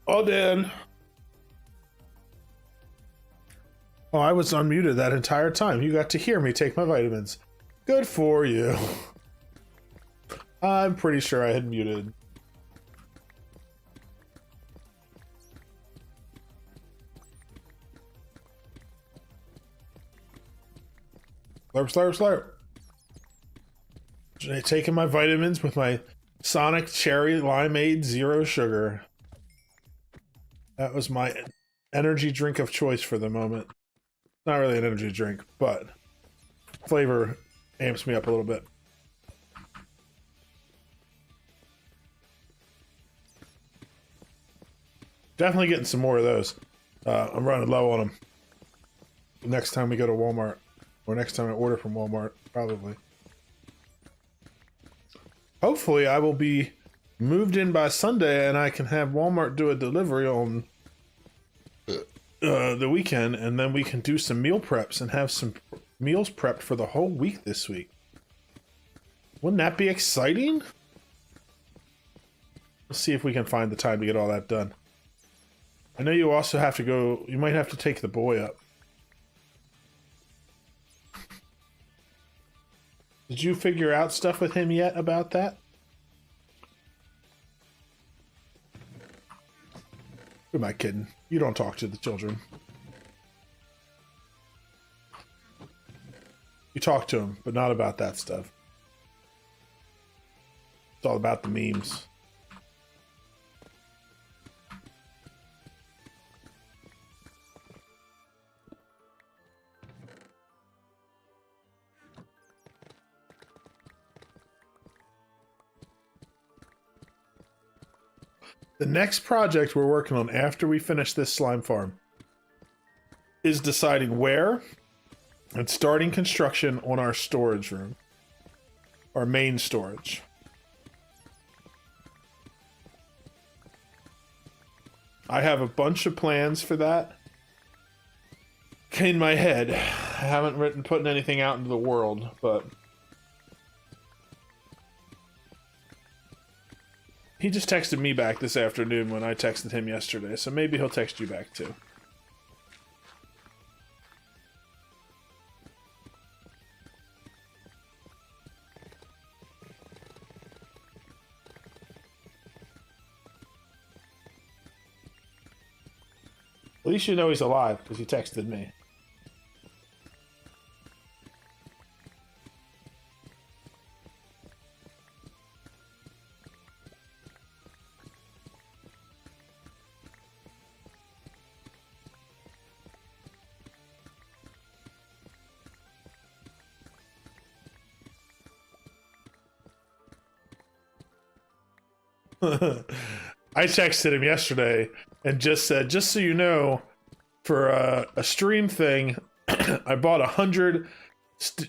All done. Oh, I was unmuted that entire time. You got to hear me take my vitamins. Good for you. I'm pretty sure I had muted. Slurp, slurp, slurp. Taking my vitamins with my Sonic Cherry Limeade Zero Sugar. That was my energy drink of choice for the moment. Not really an energy drink, but flavor amps me up a little bit. Definitely getting some more of those. I'm running low on them. Next time we go to Walmart, or next time I order from Walmart, probably. Hopefully I will be moved in by Sunday and I can have Walmart do a delivery on the weekend, and then we can do some meal preps and have some meals prepped for the whole week this week. Wouldn't that be exciting? Let's see if we can find the time to get all that done. I know you also have to go, you might have to take the boy up. Did you figure out stuff with him yet about that? Who am I kidding? You don't talk to the children. You talk to them, but not about that stuff. It's all about the memes. The next project we're working on after we finish this slime farm is deciding where and starting construction on our storage room. Our main storage. I have a bunch of plans for that in my head. I haven't putting anything out into the world, but he just texted me back this afternoon when I texted him yesterday, so maybe he'll text you back too. At least you know he's alive, because he texted me. I texted him yesterday and just said, just so you know, for a stream thing, I bought 100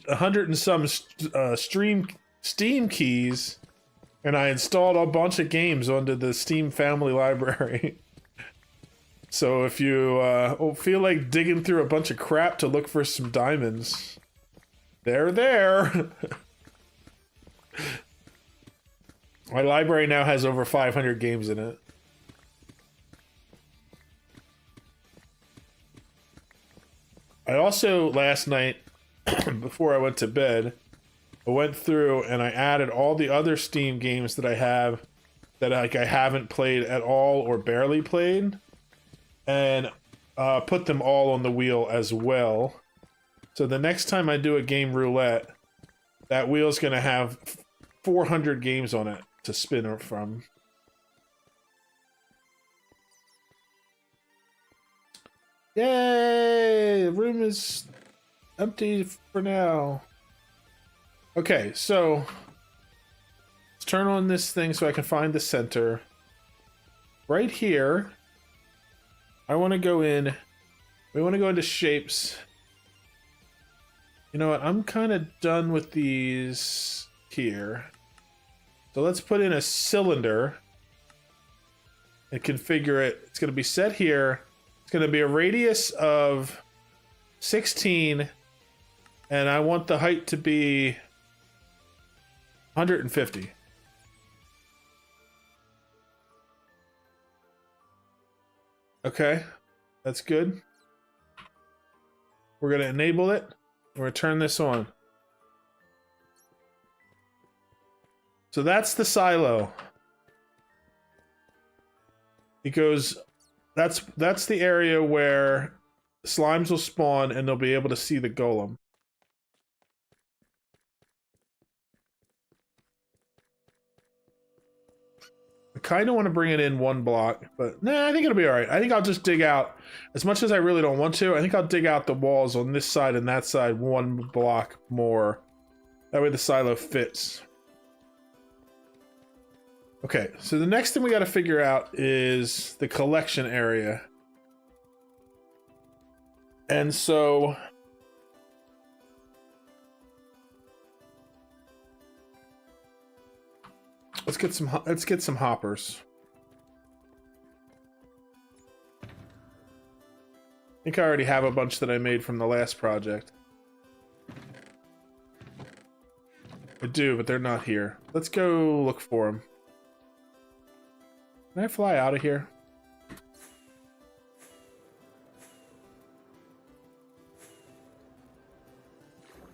and some Steam keys, and I installed a bunch of games onto the Steam family library. So if you feel like digging through a bunch of crap to look for some diamonds, they're there. My library now has over 500 games in it. I also last night before I went to bed, I went through and I added all the other Steam games that I have that like I haven't played at all or barely played, and put them all on the wheel as well. So the next time I do a game roulette, that wheel's gonna have 400 games on it to spin from. Yay! The room is empty for now. Okay, so let's turn on this thing so I can find the center. Right here, I want to go in. We want to go into shapes. You know what? I'm kind of done with these here. So let's put in a cylinder and configure it. It's going to be set here. It's going to be a radius of 16, and I want the height to be 150. Okay, that's good. We're going to enable it. We're going to turn this on. So that's the silo. It goes, that's the area where slimes will spawn and they'll be able to see the golem. I kind of want to bring it in one block, but nah, I think it'll be all right. I think I'll just dig out, as much as I really don't want to, I think I'll dig out the walls on this side and that side one block more. That way the silo fits. Okay, so the next thing we got to figure out is the collection area. And so let's get some hoppers. I think I already have a bunch that I made from the last project. I do, but they're not here. Let's go look for them. Can I fly out of here?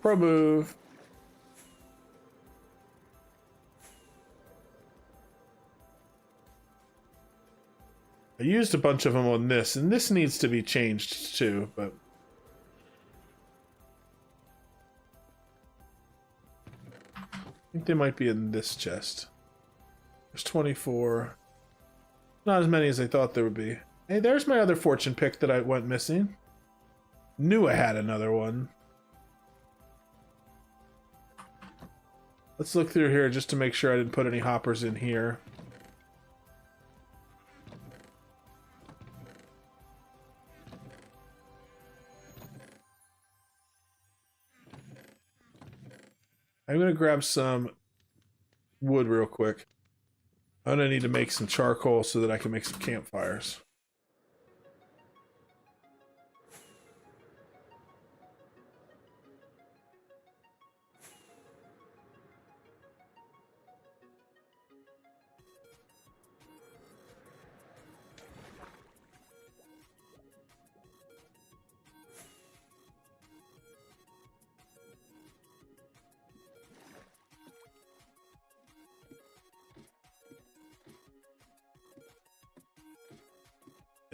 Pro move. I used a bunch of them on this, and this needs to be changed too, but... I think they might be in this chest. There's 24. Not as many as I thought there would be. Hey, there's my other fortune pick that I went missing. Knew I had another one. Let's look through here just to make sure I didn't put any hoppers in here. I'm gonna grab some wood real quick. I'm gonna need to make some charcoal so that I can make some campfires.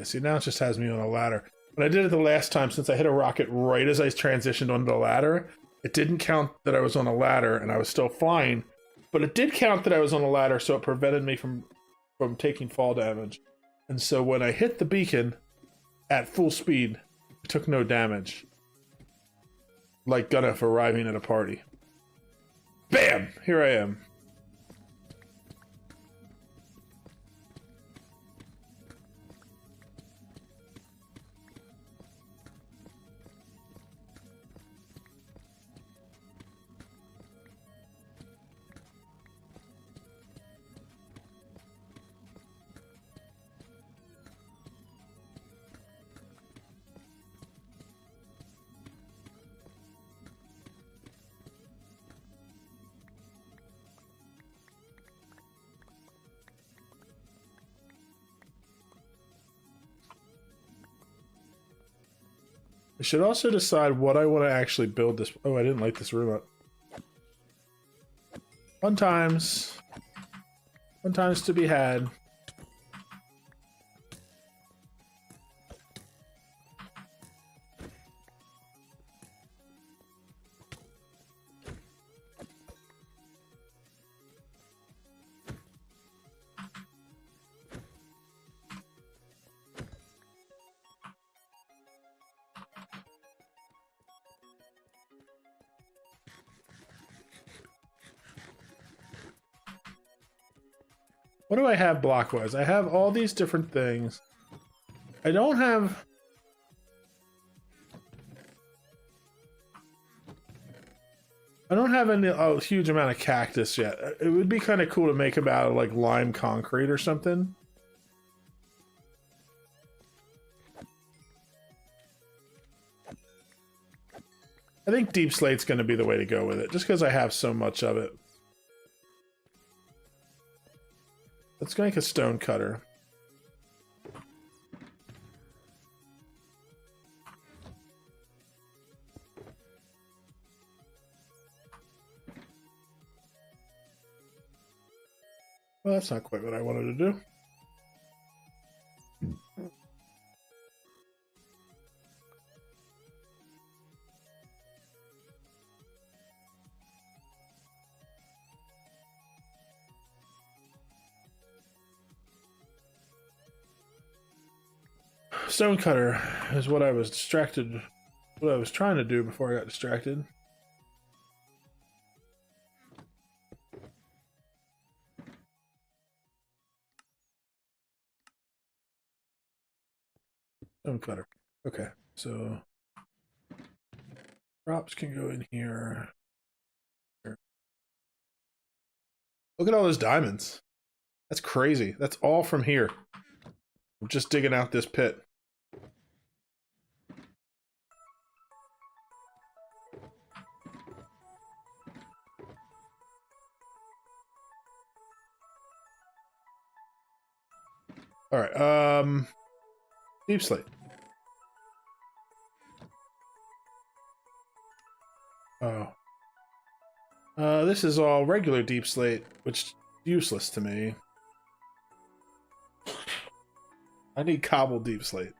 See, now it just has me on a ladder. When I did it the last time, since I hit a rocket right as I transitioned onto the ladder, it didn't count that I was on a ladder and I was still flying, but it did count that I was on a ladder, so it prevented me from taking fall damage. And so when I hit the beacon at full speed, I took no damage. Like Gunnif arriving at a party. Bam! Here I am. I should also decide what I want to actually build this. Oh, I didn't light this room up. Fun times. Fun times to be had. What do I have block-wise? I have all these different things. I don't have... I don't have a huge amount of cactus yet. It would be kind of cool to make about like lime concrete or something. I think deep slate's going to be the way to go with it, just because I have so much of it. Let's make a stone cutter. Well, that's not quite what I wanted to do. Stone cutter is what I was distracted, what I was trying to do before I got distracted. Stone cutter. Okay, so props can go in here. Look at all those diamonds. That's crazy. That's all from here. I'm just digging out this pit. All right, deep slate. Oh. This is all regular deep slate, which is useless to me. I need cobbled deep slate.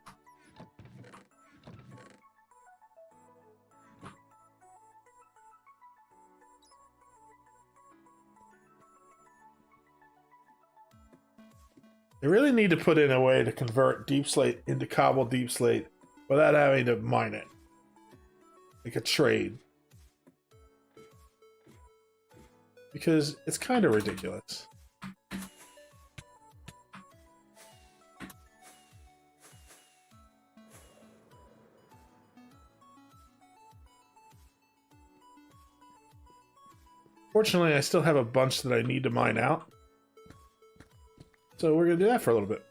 They really need to put in a way to convert deep slate into cobbled deep slate without having to mine it. Like a trade. Because it's kind of ridiculous. Fortunately, I still have a bunch that I need to mine out. So we're going to do that for a little bit.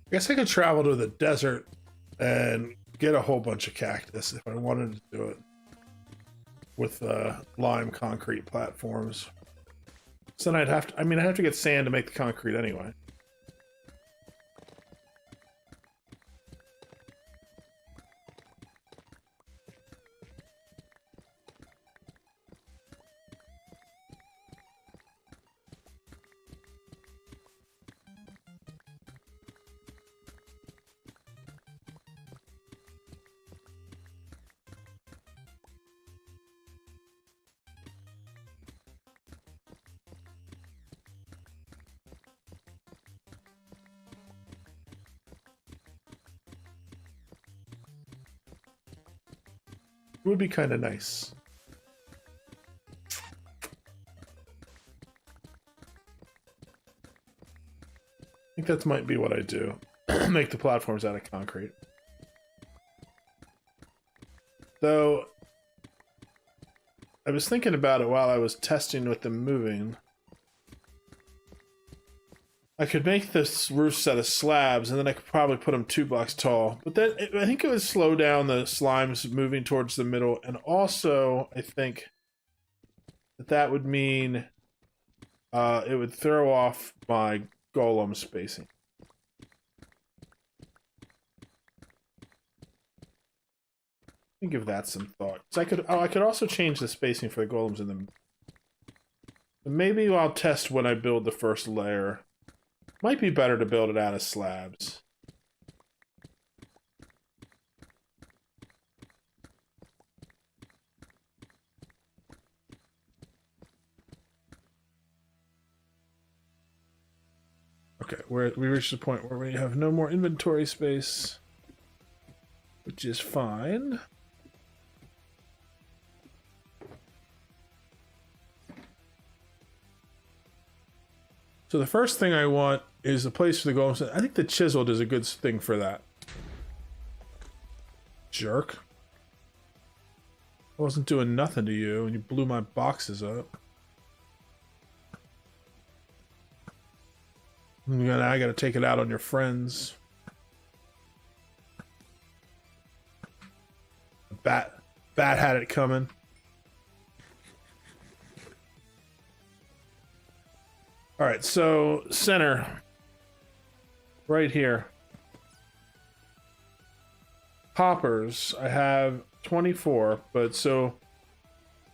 I guess I could travel to the desert and get a whole bunch of cactus if I wanted to do it with lime concrete platforms. So then I'd have to, I'd have to get sand to make the concrete anyway. It would be kind of nice. I think that might be what I do. Make the platforms out of concrete. Though, I was thinking about it while I was testing with them moving. I could make this roof set of slabs, and then I could probably put them 2 blocks tall. But then I think it would slow down the slimes moving towards the middle, and also I think that would mean it would throw off my golem spacing. Let me give that some thought. So I could also change the spacing for the golems in them. Maybe I'll test when I build the first layer. Might be better to build it out of slabs. Okay, we reached the point where we have no more inventory space, which is fine. So the first thing I want is a place for the golems. I think the chiseled is a good thing for that. Jerk. I wasn't doing nothing to you, and you blew my boxes up. I gotta take it out on your friends. Bat had it coming. All right, so center, right here. Hoppers, I have 24, but so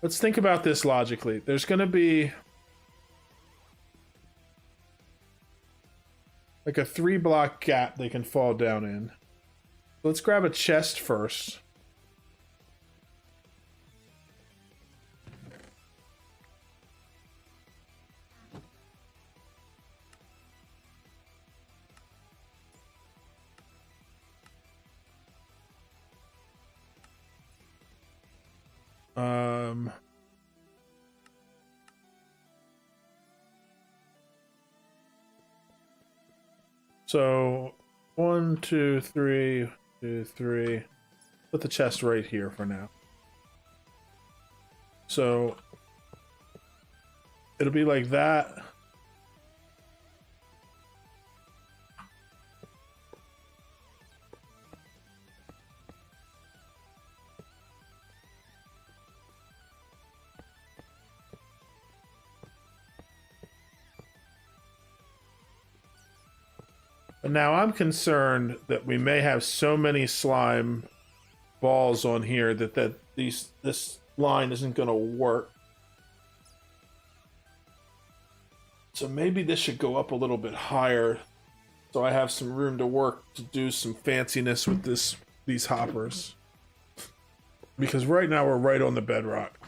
let's think about this logically. There's going to be like a 3-block gap they can fall down in. Let's grab a chest first. So 1, 2, 3, 2, 3. Put the chest right here for now. So it'll be like that. But now I'm concerned that we may have so many slime balls on here that this line isn't going to work. So maybe this should go up a little bit higher, so I have some room to work to do some fanciness with these hoppers. Because right now we're right on the bedrock.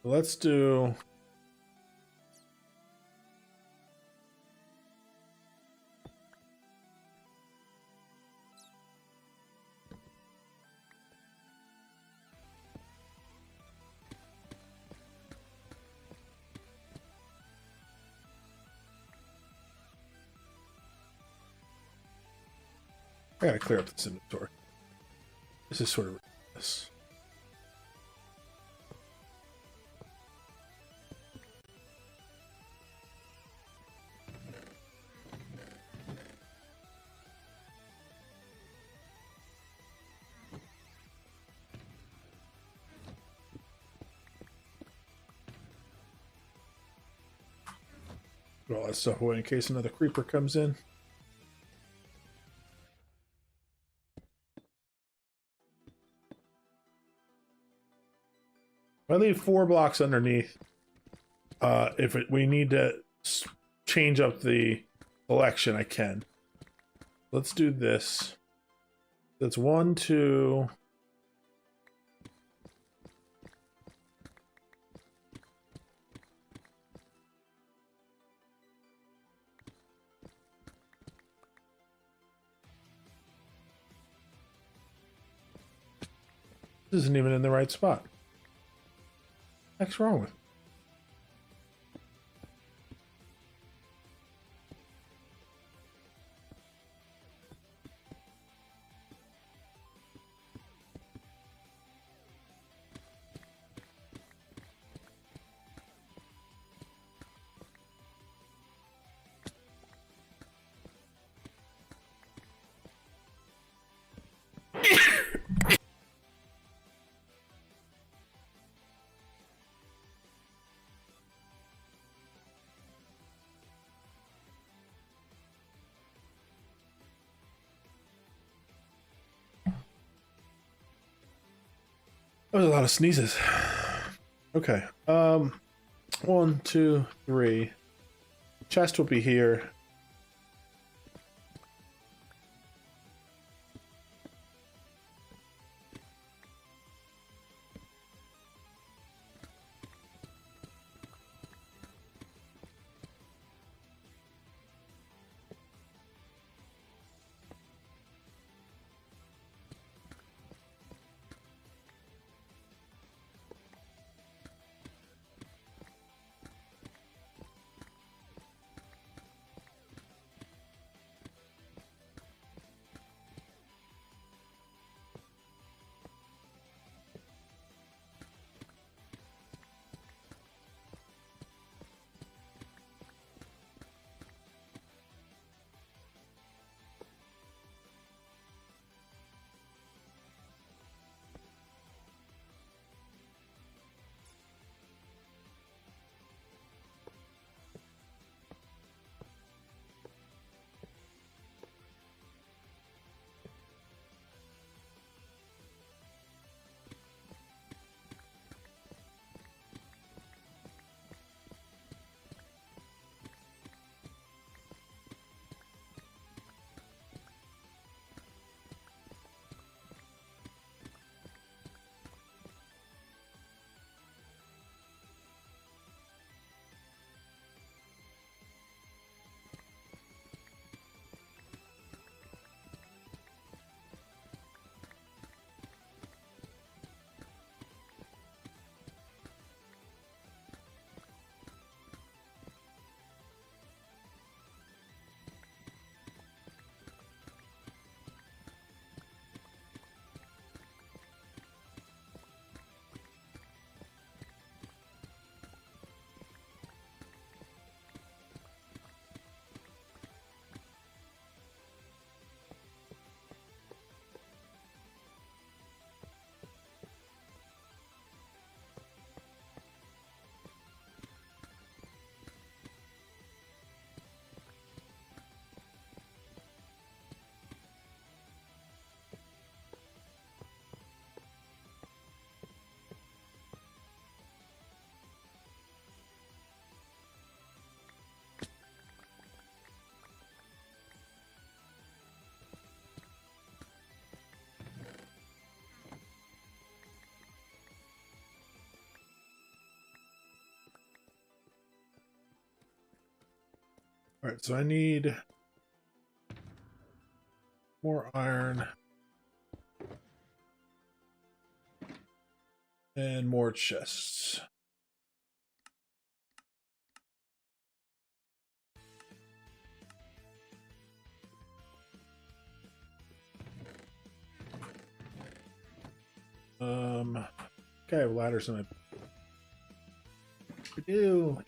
Let's do... I gotta clear up this inventory. This is sort of ridiculous. Put all that stuff away in case another creeper comes in. I leave 4 blocks underneath. If we need to change up the selection, I can. Let's do this. That's 1, 2. This isn't even in the right spot. What's wrong with it? That was a lot of sneezes. Okay. 1, 2, 3. Chest will be here. All right, so I need more iron and more chests. Okay, I have ladders in my. We do.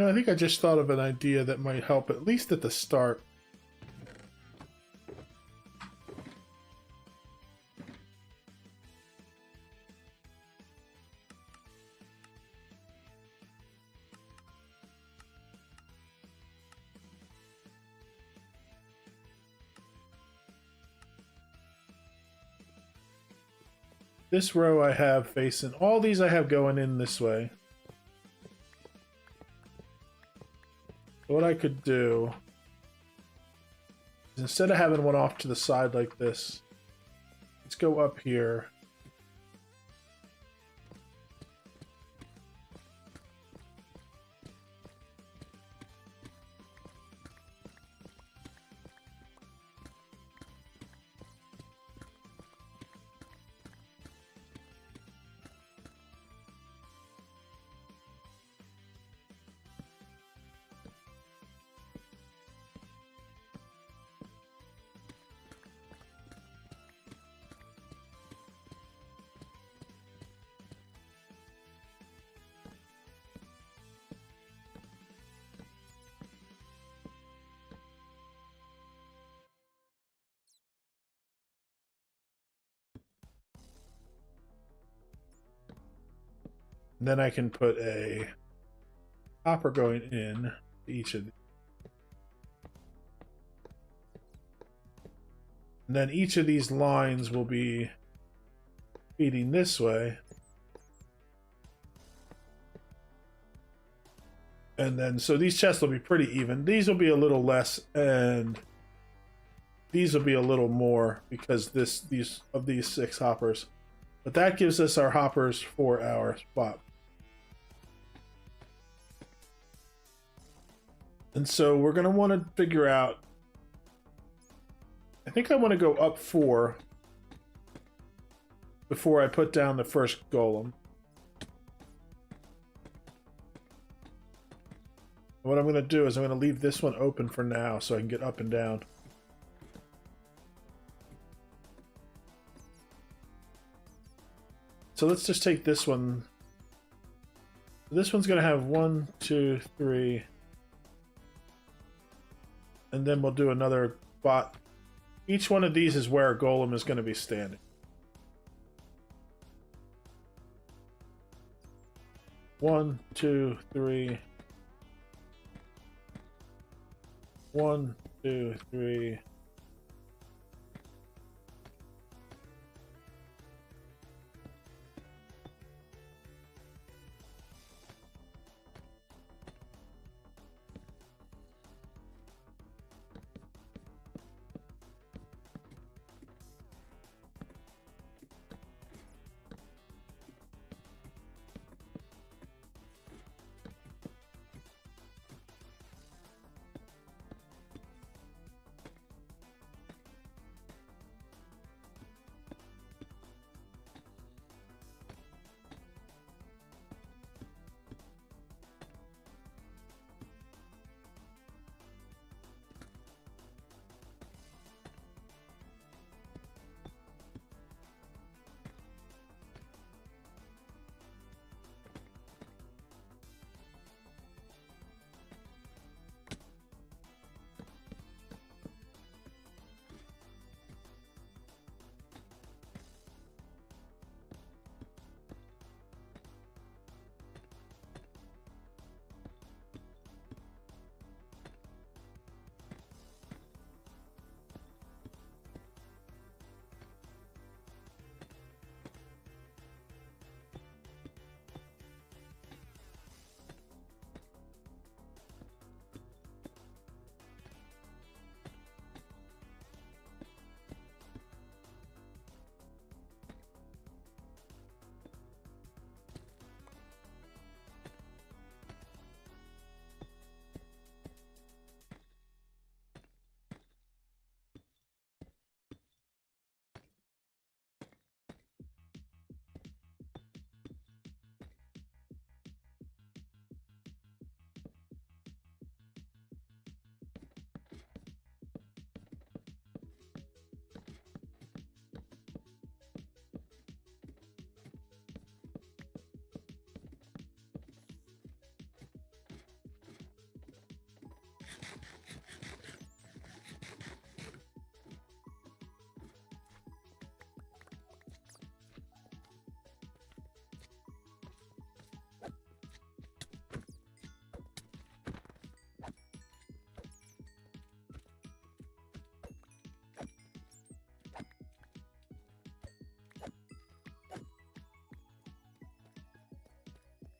No, I think I just thought of an idea that might help, at least at the start. This row I have facing, all these I have going in this way. So what I could do is, instead of having one off to the side like this, let's go up here. And then I can put a hopper going in to each of these. And then each of these lines will be feeding this way. And then, so these chests will be pretty even. These will be a little less, and these will be a little more because these 6 hoppers. But that gives us our hoppers for our spot. And so we're going to want to figure out, I think I want to go up 4 before I put down the first golem. What I'm going to do is I'm going to leave this one open for now so I can get up and down. So let's just take this one. This one's going to have 1, 2, 3. And then we'll do another spot. Each one of these is where a golem is going to be standing. 1, 2, 3. 1, 2, 3.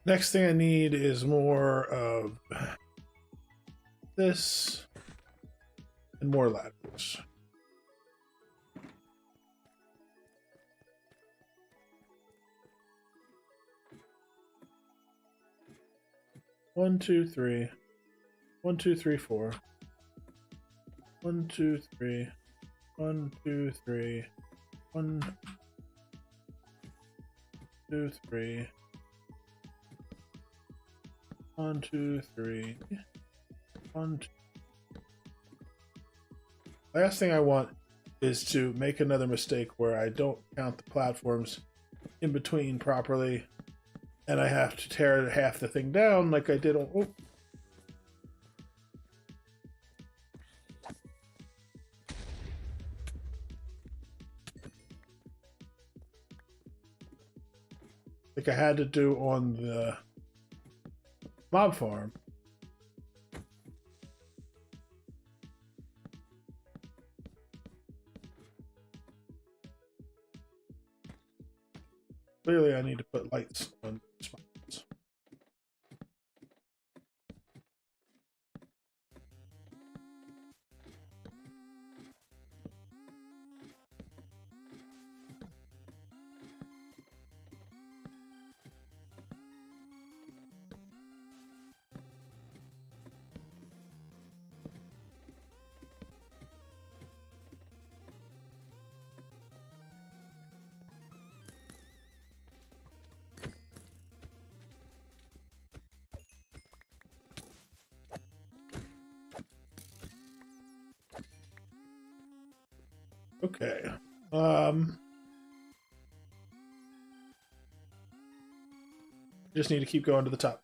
Next thing I need is more of this and more ladders. One, two, three. 1, 2, 3, 4. 1, 2, 3. 1, 2, 3. 1, 2, 3. 1, 2, 3. 1, 2. Last thing I want is to make another mistake where I don't count the platforms in between properly, and I have to tear half the thing down like I did on. Oh. Like I had to do on the mob farm. Clearly I need to put lights on spots. Okay. Just need to keep going to the top.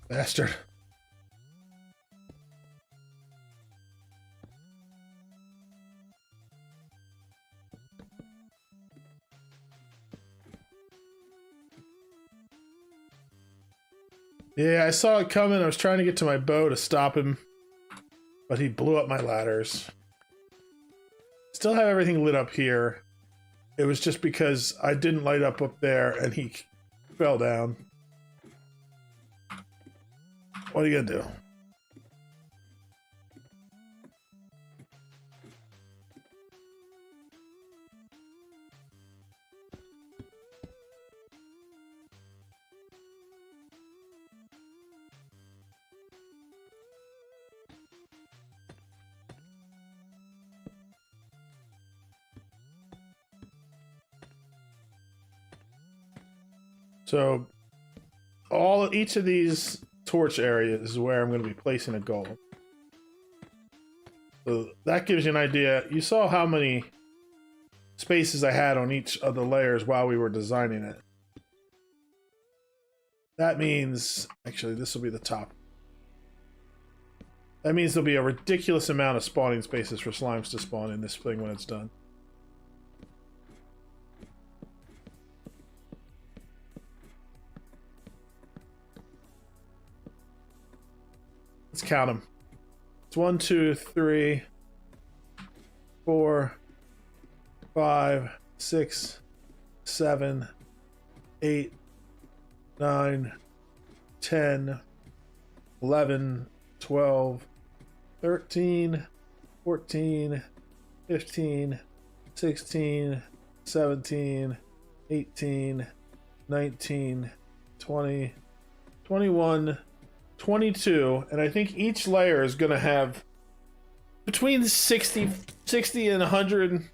Bastard. Yeah, I saw it coming. I was trying to get to my bow to stop him, but he blew up my ladders. Still have everything lit up here. It was just because I didn't light up there and he fell down. What are you gonna do? So, each of these torch areas is where I'm going to be placing a goal. So that gives you an idea. You saw how many spaces I had on each of the layers while we were designing it. That means, actually, this will be the top. That means there'll be a ridiculous amount of spawning spaces for slimes to spawn in this thing when it's done. Let's count them. It's 1, 2, 3, 4, 5, 6, 7, 8, 9, 10, 11, 12, 13, 14, 15, 16, 17, 18, 19, 20, 21, 22, and I think each layer is going to have between 60 and 100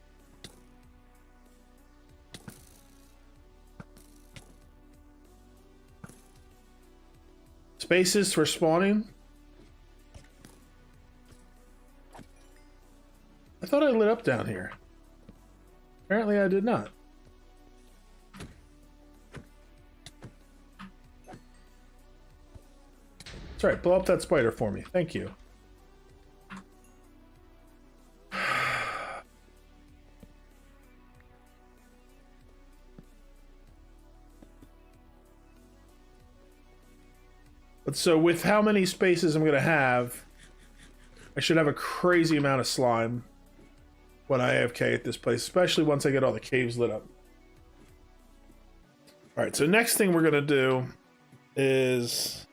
spaces for spawning. I thought I lit up down here. Apparently I did not. That's right, blow up that spider for me. Thank you. But so with how many spaces I'm going to have, I should have a crazy amount of slime when I AFK at this place, especially once I get all the caves lit up. Alright, so next thing we're going to do is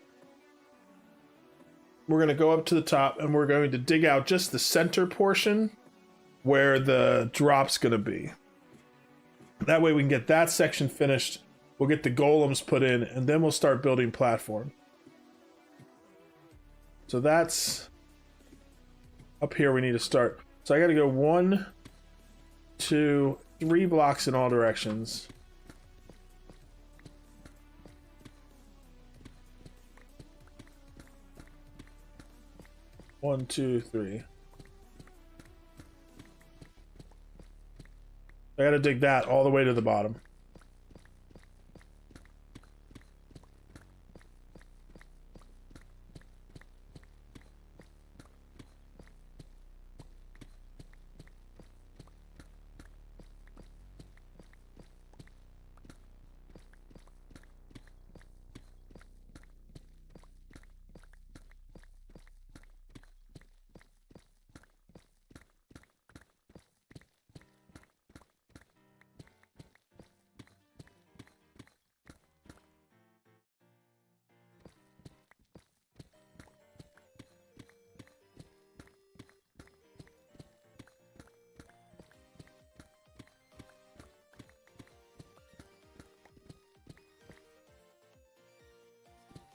we're going to go up to the top and we're going to dig out just the center portion where the drop's going to be. That way we can get that section finished, we'll get the golems put in, and then we'll start building platform. So that's up here we need to start. So I got to go 1, 2, 3 blocks in all directions. One, two, three. I got to dig that all the way to the bottom.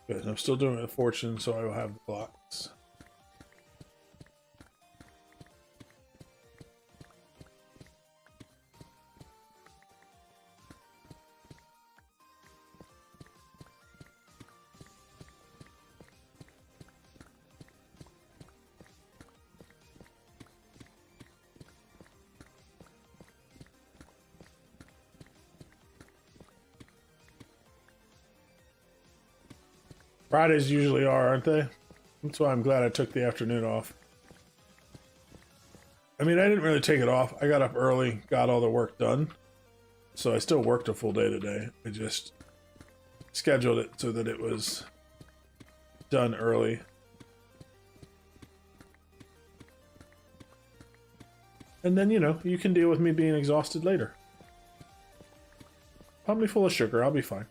Good. I'm still doing a fortune, so I will have the blocks. Fridays usually are, aren't they? That's why I'm glad I took the afternoon off. I mean, I didn't really take it off. I got up early, got all the work done. So I still worked a full day today. I just scheduled it so that it was done early. And then, you know, you can deal with me being exhausted later. Pump me full of sugar, I'll be fine.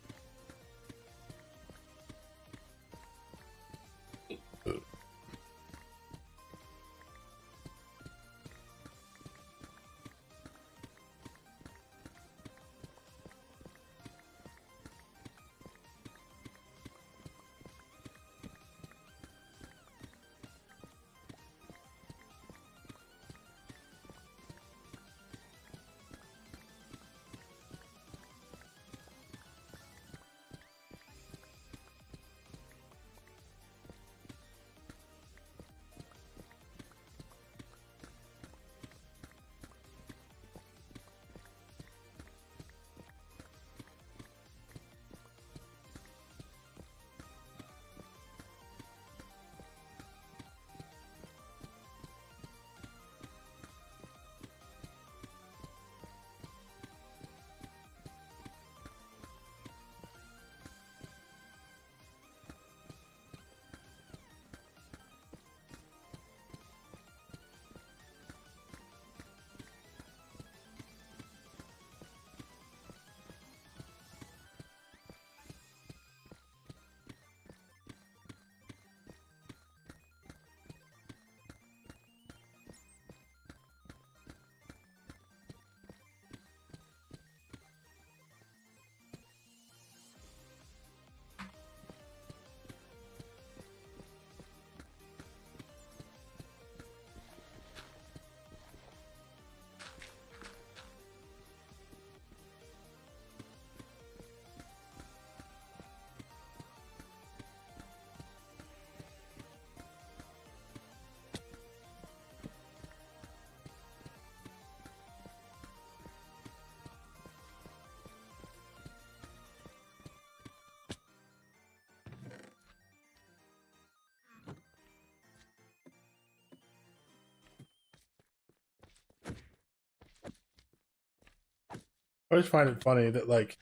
I always find it funny that like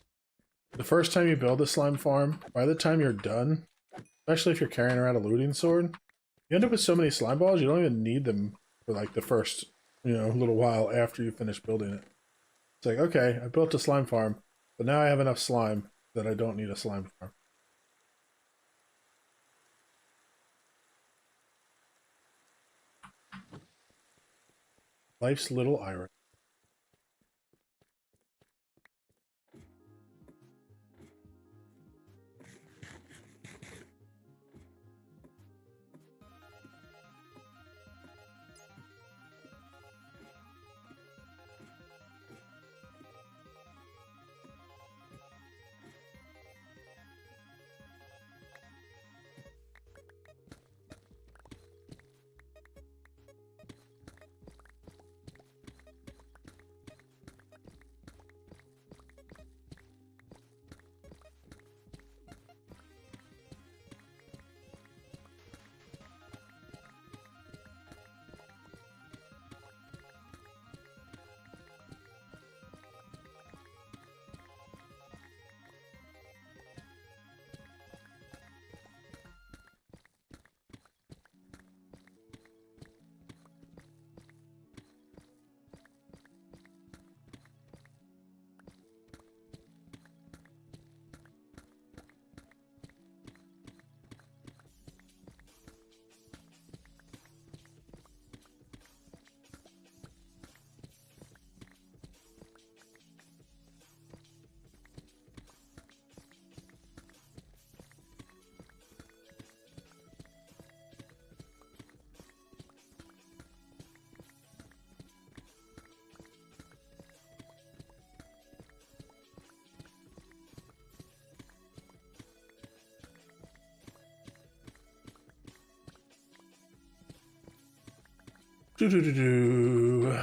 the first time you build a slime farm, by the time you're done, especially if you're carrying around a looting sword, you end up with so many slime balls you don't even need them for like the first, little while after you finish building it. It's like, okay, I built a slime farm, but now I have enough slime that I don't need a slime farm. Life's little irony. Do do do do.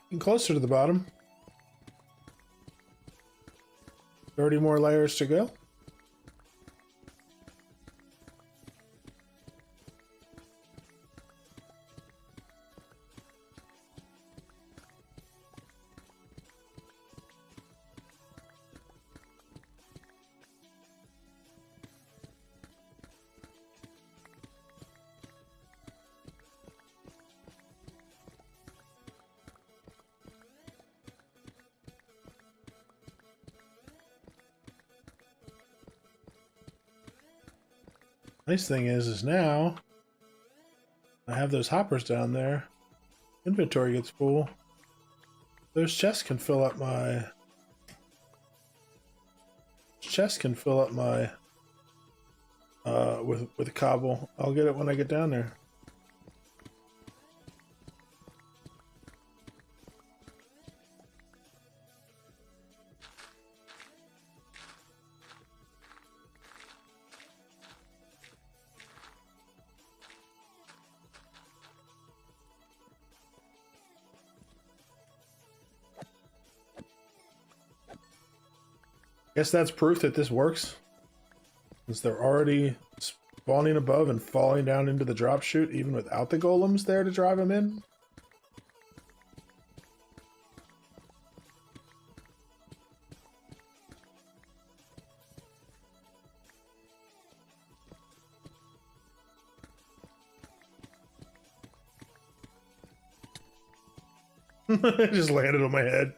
Getting closer to the bottom. 30 more layers to go. Nice thing is now I have those hoppers down there. Inventory gets full. Those chests can fill up my with cobble. I'll get it when I get down there. Guess that's proof that this works, since they're already spawning above and falling down into the drop chute even without the golems there to drive them in? It just landed on my head.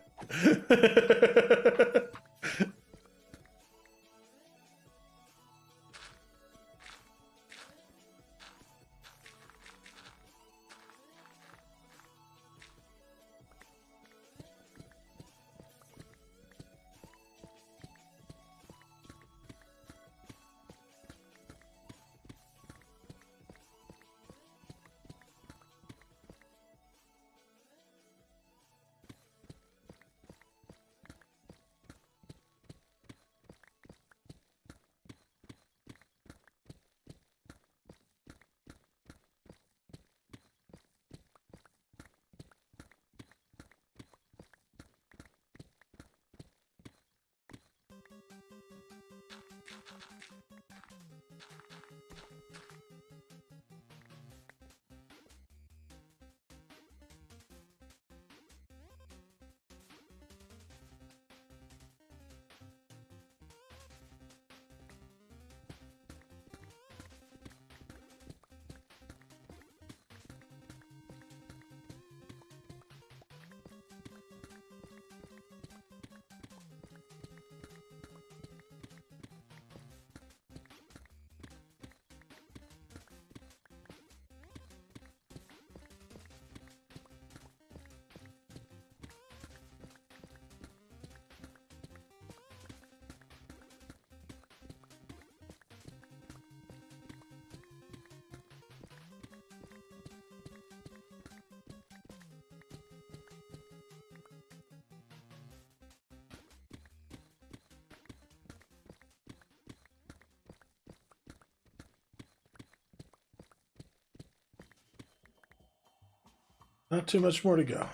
Not too much more to go.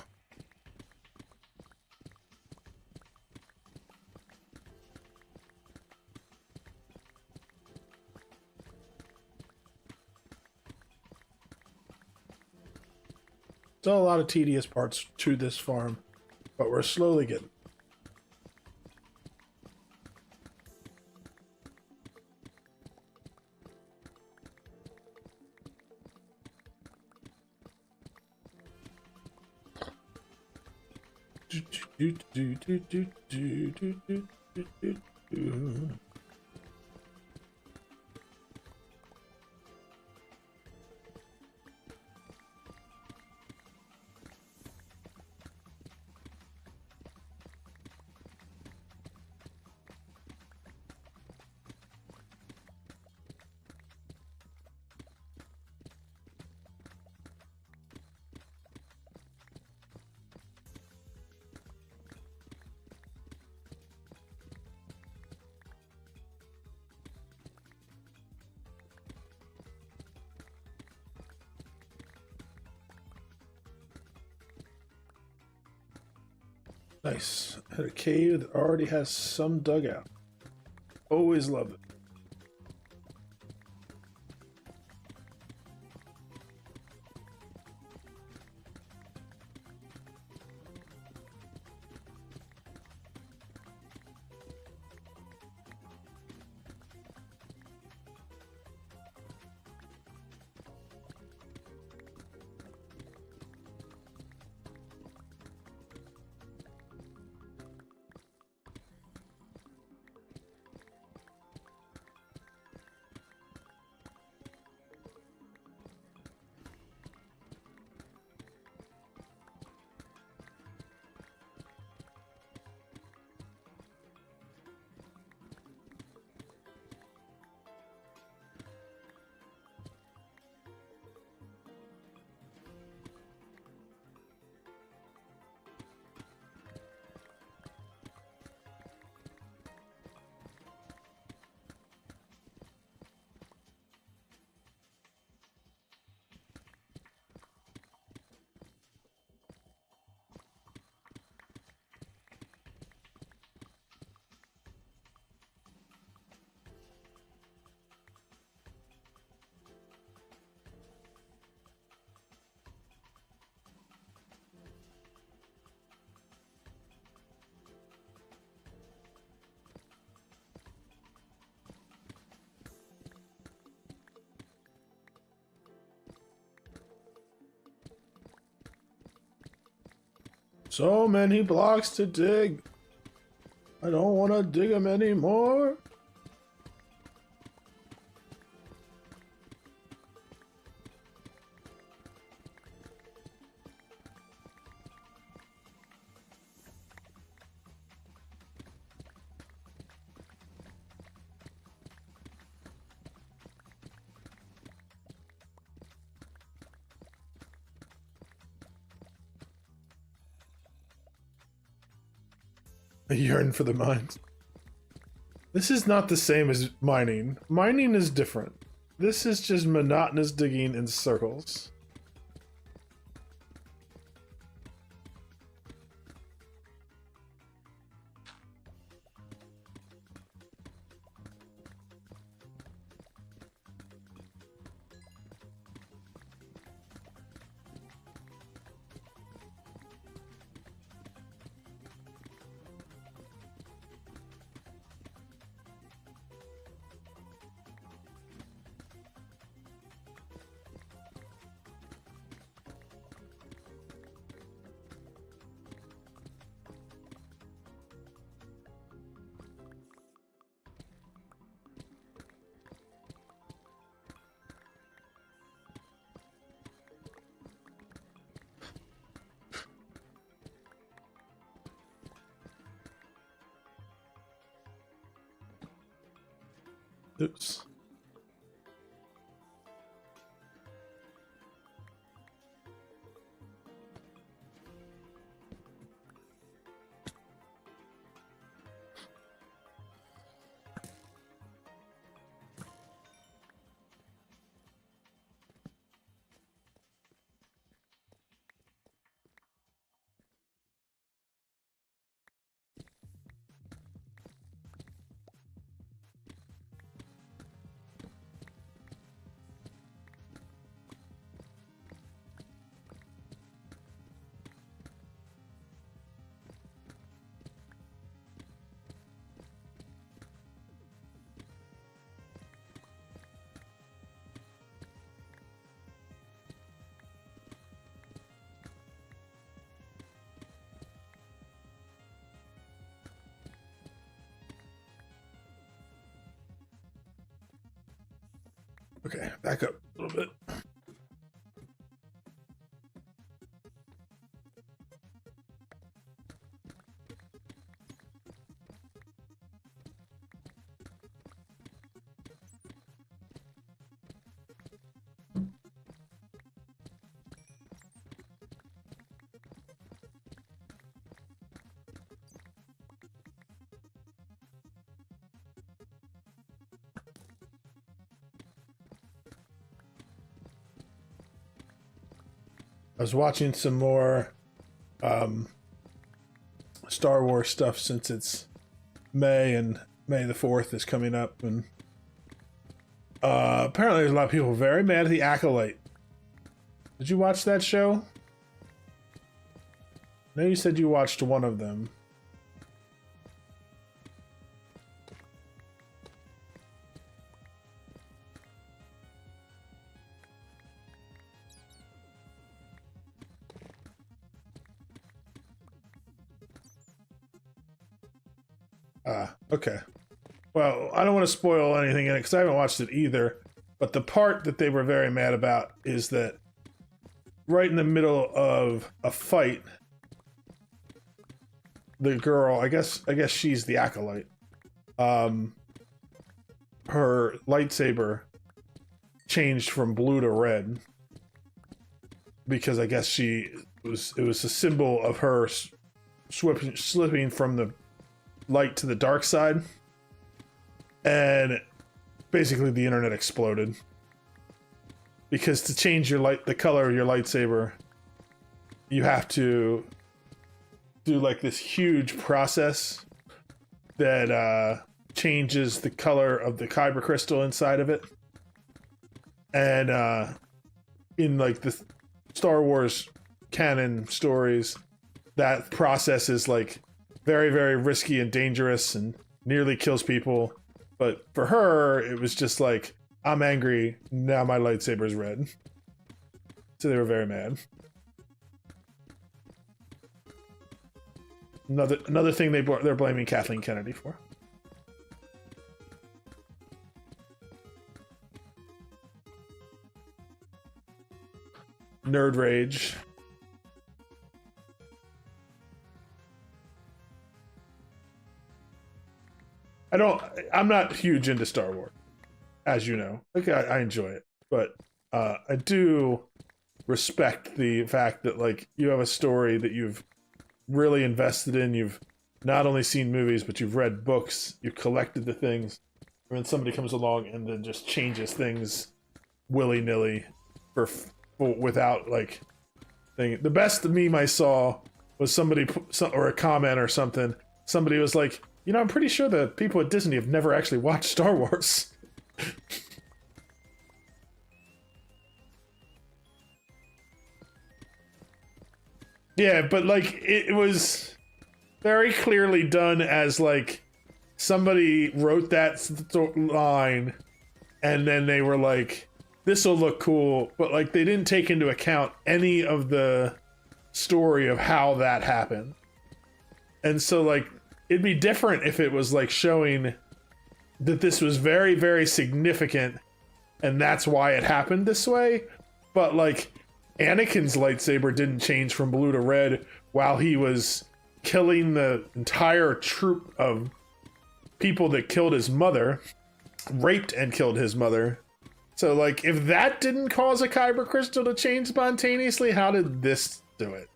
Still a lot of tedious parts to this farm, but we're slowly getting. Nice. Had a cave that already has some dugout. Always love it. So many blocks to dig. I don't want to dig them anymore. I yearn for the mines. This is not the same as mining. Mining is different. This is just monotonous digging in circles. Oops. Okay, back up a little bit. I was watching some more Star Wars stuff since it's May and May the 4th is coming up, and apparently there's a lot of people very mad at the Acolyte. Did you watch that show? I know you said you watched one of them. Okay. Well, I don't want to spoil anything in it because I haven't watched it either. But the part that they were very mad about is that right in the middle of a fight, the girl, I guess she's the Acolyte. Her lightsaber changed from blue to red because I guess it was a symbol of her slipping from the light to the dark side, and basically the internet exploded because to change the color of your lightsaber, you have to do like this huge process that changes the color of the kyber crystal inside of it, and in like the Star Wars canon stories, that process is like very, very risky and dangerous and nearly kills people. But for her, it was just like, I'm angry, now my lightsaber's red. So they were very mad. Another thing they're blaming Kathleen Kennedy for. Nerd rage. I'm not huge into Star Wars, as you know. Like I enjoy it, but I do respect the fact that like you have a story that you've really invested in. You've not only seen movies, but you've read books. You've collected the things, and then somebody comes along and then just changes things willy nilly without like thing. The best meme I saw was somebody or a comment or something. Somebody was like, you know, I'm pretty sure the people at Disney have never actually watched Star Wars. Yeah, but like it was very clearly done as like somebody wrote that line and then they were like, this will look cool, but like they didn't take into account any of the story of how that happened. And so like it'd be different if it was like showing that this was very, very significant and that's why it happened this way. But like Anakin's lightsaber didn't change from blue to red while he was killing the entire troop of people that killed his mother, raped and killed his mother. So like if that didn't cause a kyber crystal to change spontaneously, how did this do it?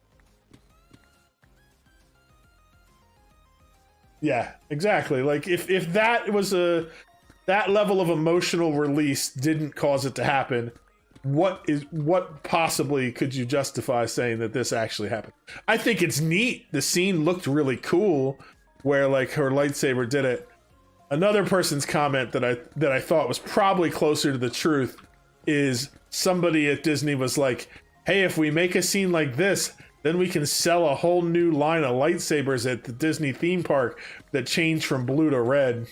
Yeah, exactly. Like if that was that level of emotional release didn't cause it to happen, what possibly could you justify saying that this actually happened? I think it's neat. The scene looked really cool where like her lightsaber did it. Another person's comment that I thought was probably closer to the truth is somebody at Disney was like, hey, if we make a scene like this, then we can sell a whole new line of lightsabers at the Disney theme park that change from blue to red.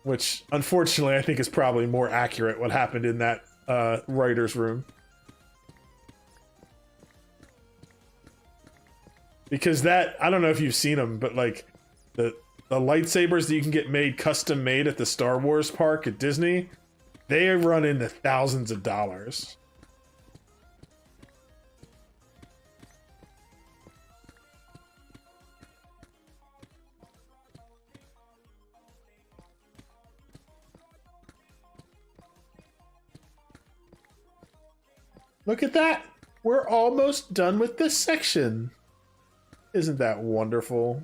Which, unfortunately, I think is probably more accurate what happened in that writer's room. Because that, I don't know if you've seen them, but like the lightsabers that you can get custom made at the Star Wars park at Disney, they run into thousands of dollars. Look at that! We're almost done with this section. Isn't that wonderful?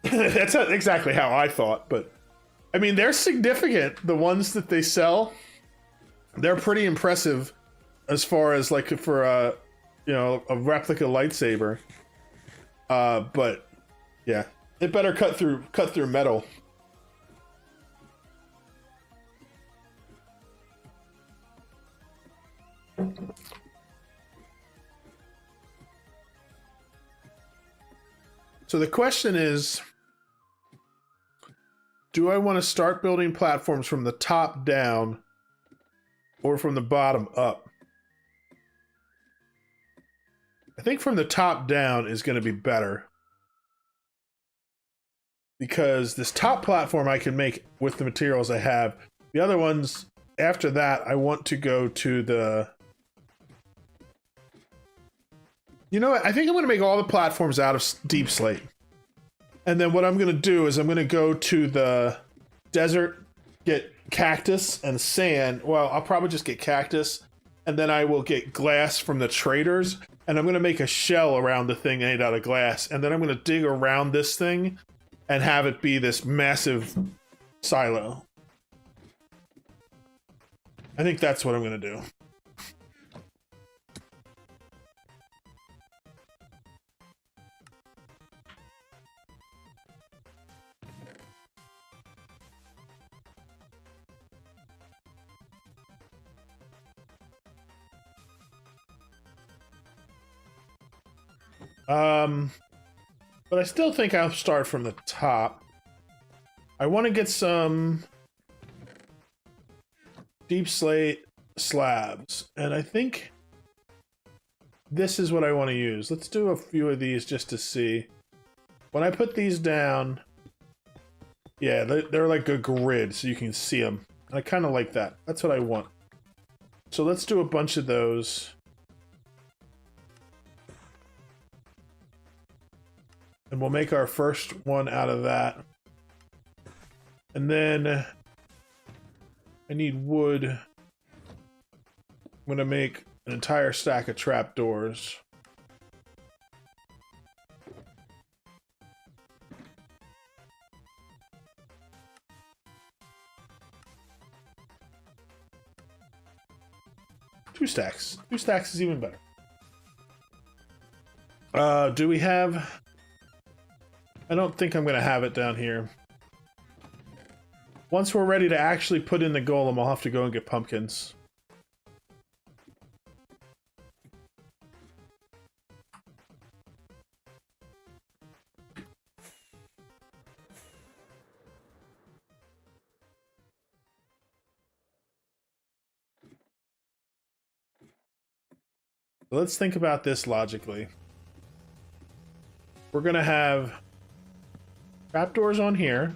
That's not exactly how I thought, but I mean, they're significant. The ones that they sell, they're pretty impressive as far as like for a, you know, a replica lightsaber. But yeah, it better cut through metal. So the question is, do I want to start building platforms from the top down or from the bottom up? I think from the top down is going to be better. Because this top platform I can make with the materials I have. The other ones, after that, I want to go to the... You know what? I think I'm going to make all the platforms out of deep slate. And then what I'm going to do is I'm going to go to the desert, get cactus and sand. Well, I'll probably just get cactus. And then I will get glass from the traders. And I'm going to make a shell around the thing made out of glass. And then I'm going to dig around this thing and have it be this massive silo. I think that's what I'm going to do. But I still think I'll start from the top. I want to get some deep slate slabs. And I think this is what I want to use. Let's do a few of these just to see. When I put these down, yeah, they're like a grid so you can see them. I kind of like that. That's what I want. So let's do a bunch of those. And we'll make our first one out of that. And then I need wood. I'm going to make an entire stack of trapdoors. Two stacks. Two stacks is even better. Do we have... I don't think I'm going to have it down here. Once we're ready to actually put in the golem, I'll have to go and get pumpkins. Let's think about this logically. We're going to have trapdoors on here.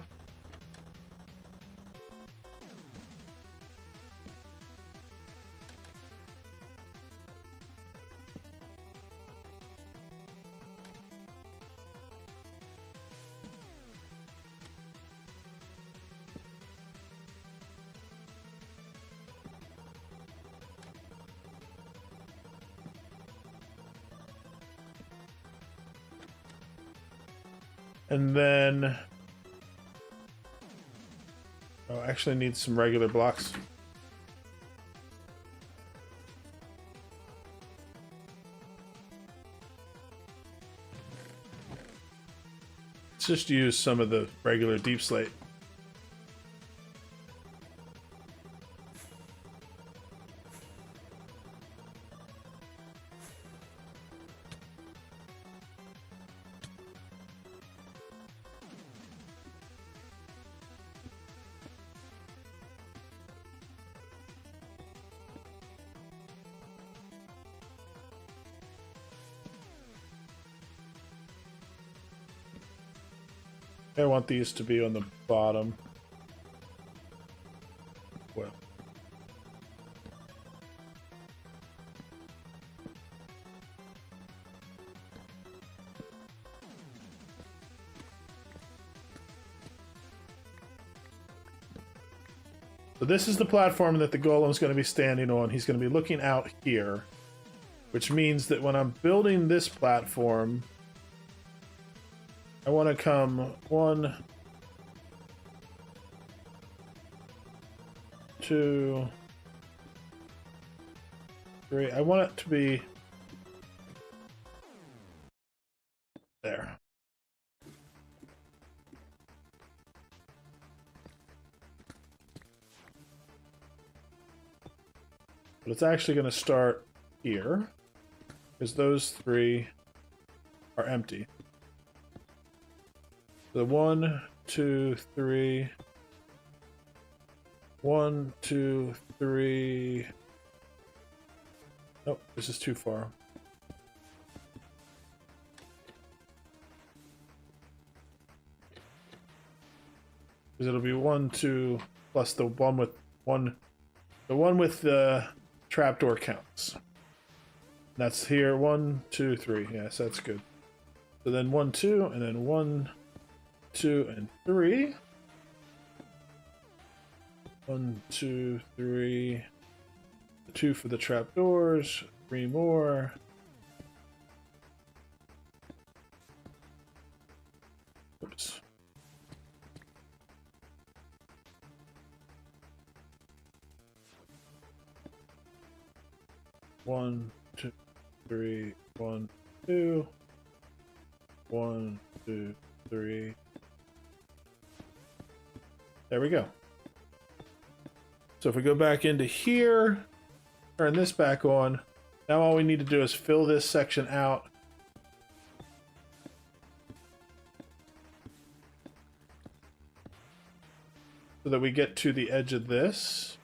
And then... oh, I actually need some regular blocks. Let's just use some of the regular deep slate. I want these to be on the bottom. Well. So this is the platform that the golem's going to be standing on. He's going to be looking out here, which means that when I'm building this platform, I want to come 1, 2, 3. I want it to be there. But it's actually going to start here, because those 3 are empty. The 1, 2, 3. 1, 2, 3. Nope, this is too far. Because it'll be 1, 2 plus the one with one. The one with the trapdoor counts. That's here. 1, 2, 3. Yes, that's good. So then 1, 2, and then 1, 2, and 3. 1, 2, 3. 2 for the trapdoors. 3 more. Oops. One, 2, 3, 1, 2. 1, 2, 3. There we go. So if we go back into here, turn this back on, now all we need to do is fill this section out. So that we get to the edge of this.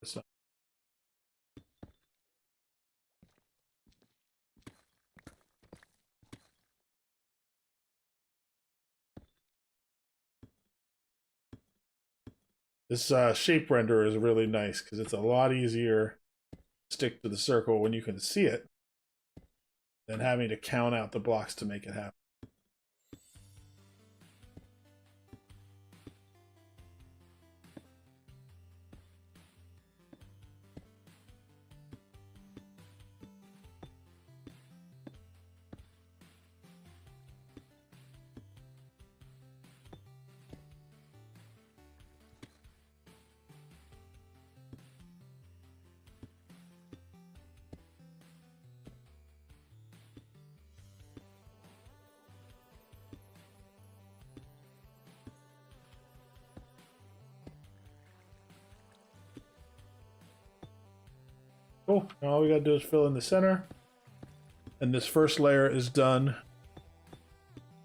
It's not. This shape renderer is really nice because it's a lot easier to stick to the circle when you can see it than having to count out the blocks to make it happen. Cool. Now all we gotta do is fill in the center. And this first layer is done.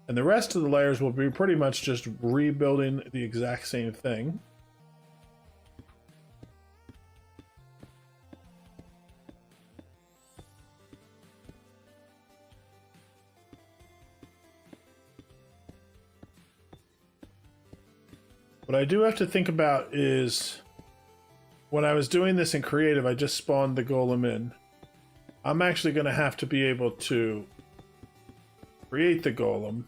And the rest of the layers will be pretty much just rebuilding the exact same thing. What I do have to think about is when I was doing this in creative, I just spawned the golem in. I'm actually going to have to be able to create the golem.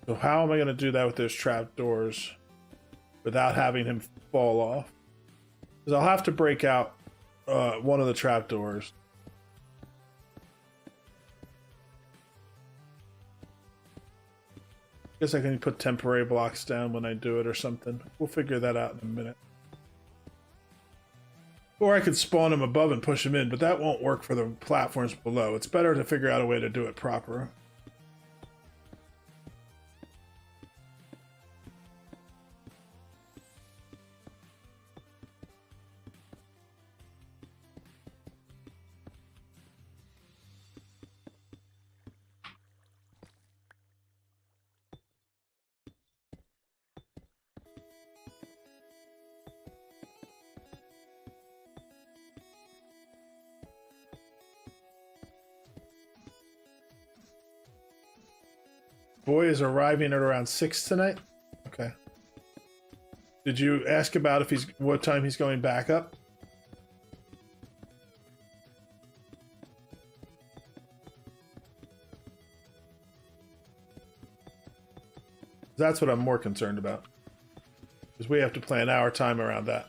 So how am I going to do that with those trapdoors without having him fall off? Because I'll have to break out one of the trapdoors. Guess I can put temporary blocks down when I do it or something. We'll figure that out in a minute. Or I could spawn him above and push him in, but that won't work for the platforms below. It's better to figure out a way to do it proper. Boy is arriving at around 6 tonight. Okay. Did you ask about if what time he's going back up? That's what I'm more concerned about. Because we have to plan our time around that.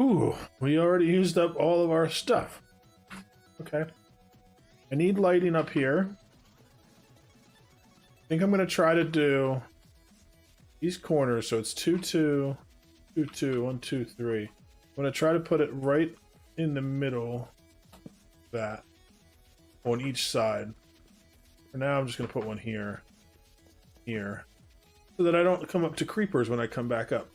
Ooh, we already used up all of our stuff. Okay. I need lighting up here. I think I'm going to try to do these corners. So it's 2, 2, 2, 2, 1, 2, 3. I'm going to try to put it right in the middle of that on each side. For now, I'm just going to put one here, here, so that I don't come up to creepers when I come back up.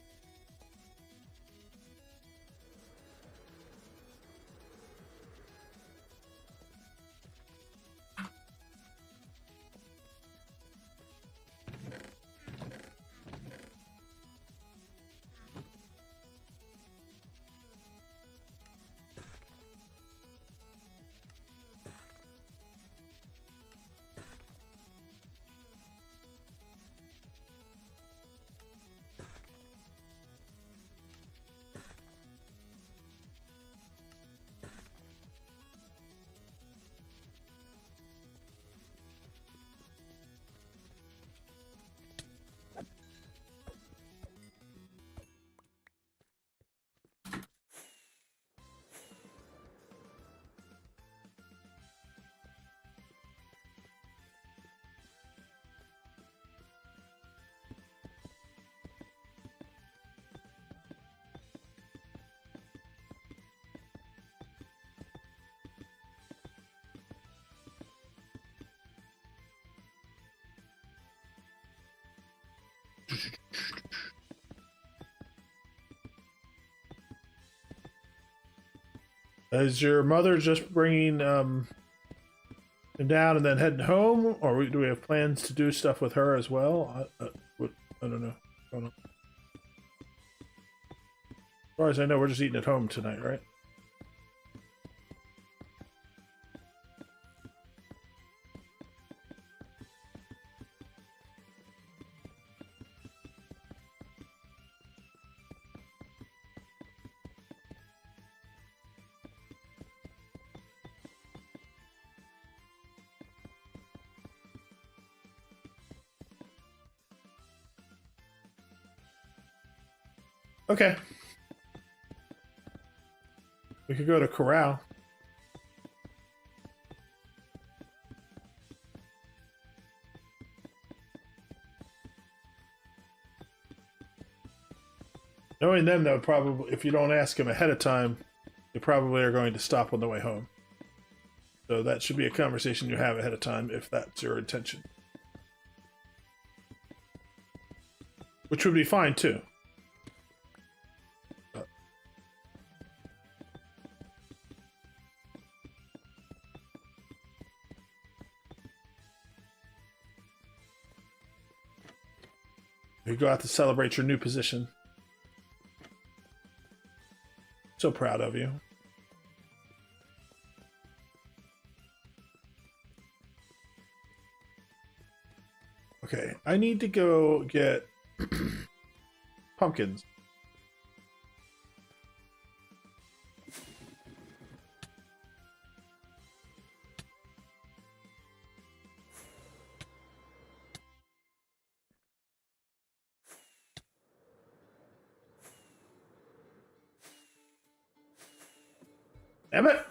Is your mother just bringing him down and then heading home, or do we have plans to do stuff with her as well? I don't know. I don't know. As far as I know, we're just eating at home tonight, right? Okay. We could go to Corral. Knowing them, though, probably if you don't ask them ahead of time, they probably are going to stop on the way home. So that should be a conversation you have ahead of time if that's your intention. Which would be fine, too. You go out to celebrate your new position. So proud of you. Okay, I need to go get pumpkins. Damn it!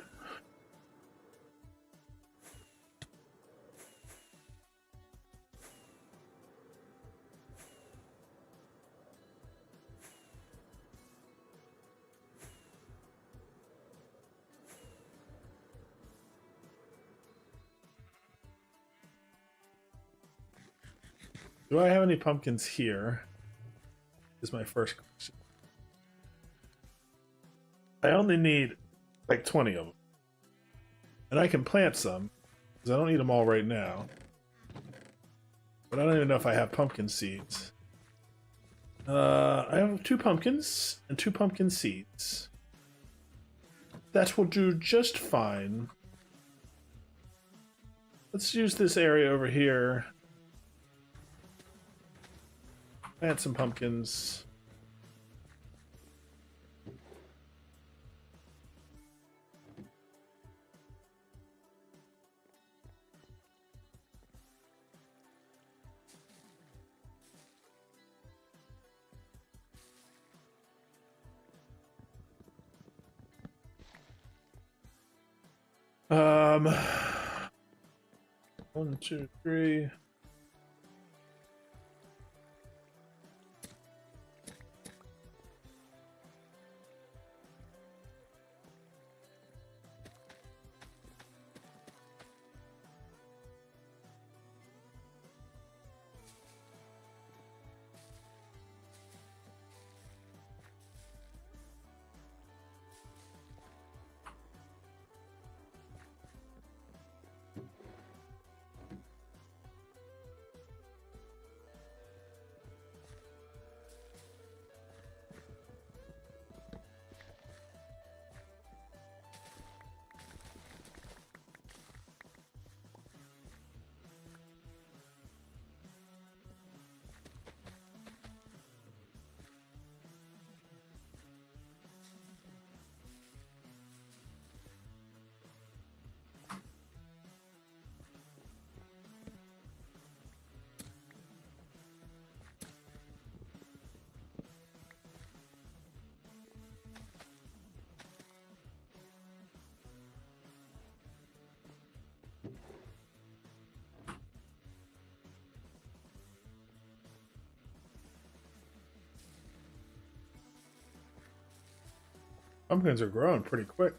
Do I have any pumpkins here? Is my first question. I only need like 20 of them. And I can plant some, because I don't need them all right now. But I don't even know if I have pumpkin seeds. I have 2 pumpkins and 2 pumpkin seeds. That will do just fine. Let's use this area over here. Plant some pumpkins. Um, 1, 2, 3. Pumpkins are growing pretty quick.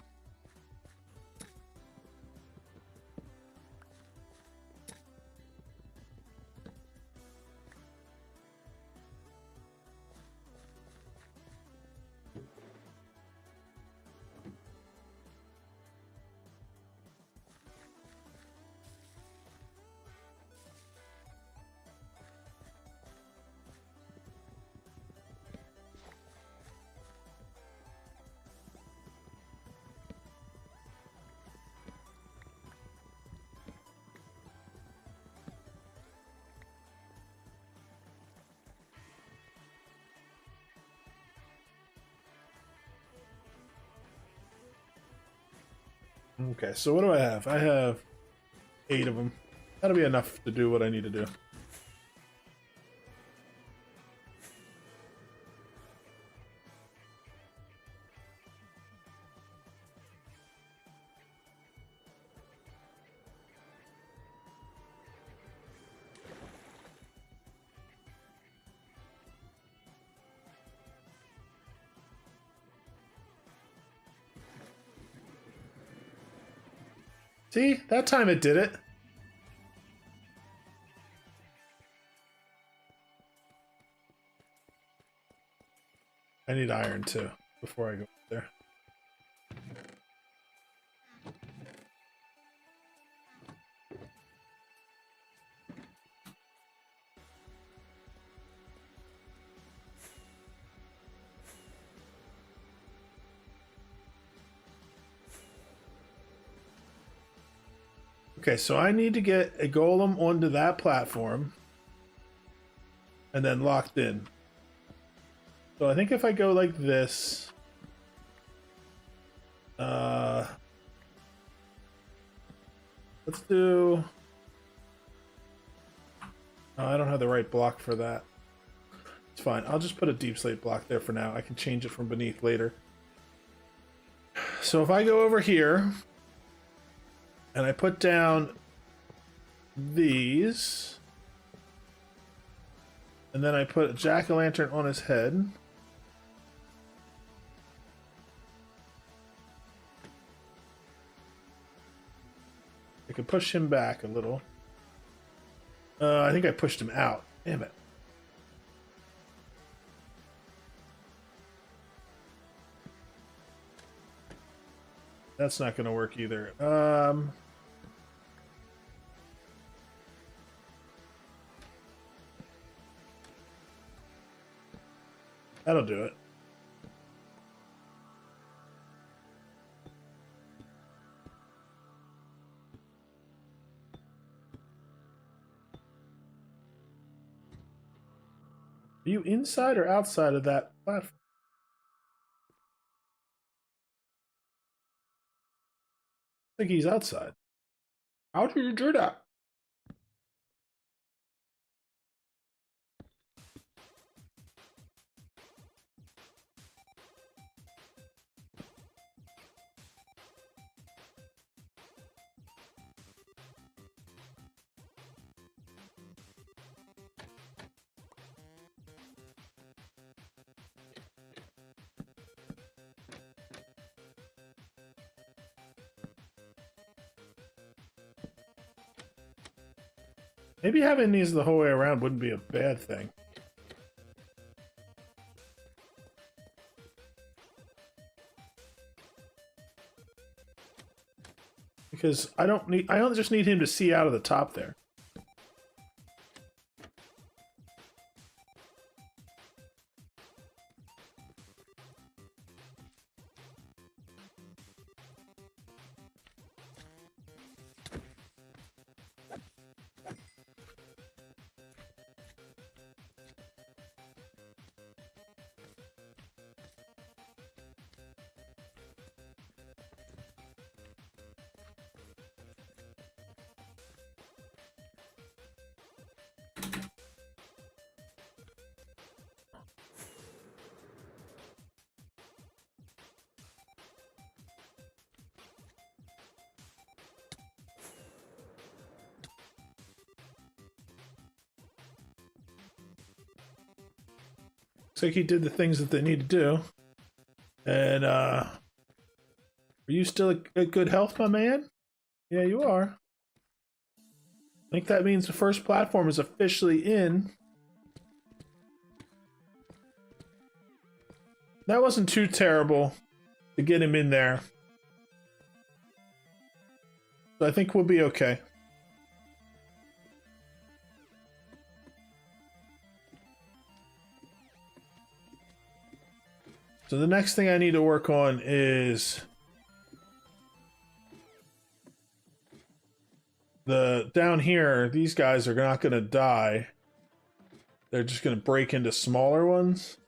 Okay, so what do I have? I have 8 of them. That'll be enough to do what I need to do. See? That time it did it. I need iron too before I go there. Okay, so I need to get a golem onto that platform and then locked in. So I think if I go like this, let's do. Oh, I don't have the right block for that. It's fine. I'll just put a deep slate block there for now. I can change it from beneath later. So if I go over here and I put down these, and then I put a jack-o'-lantern on his head. I can push him back a little. I think I pushed him out. Damn it. That's not going to work either. That'll do it. Are you inside or outside of that platform? I think he's outside. How did you do that? Maybe having these the whole way around wouldn't be a bad thing. Because I don't just need him to see out of the top there. Looks like he did the things that they need to do. And, are you still at good health, my man? Yeah, you are. I think that means the first platform is officially in. That wasn't too terrible to get him in there. So I think we'll be okay. So the next thing I need to work on is down here. These guys are not going to die. They're just going to break into smaller ones.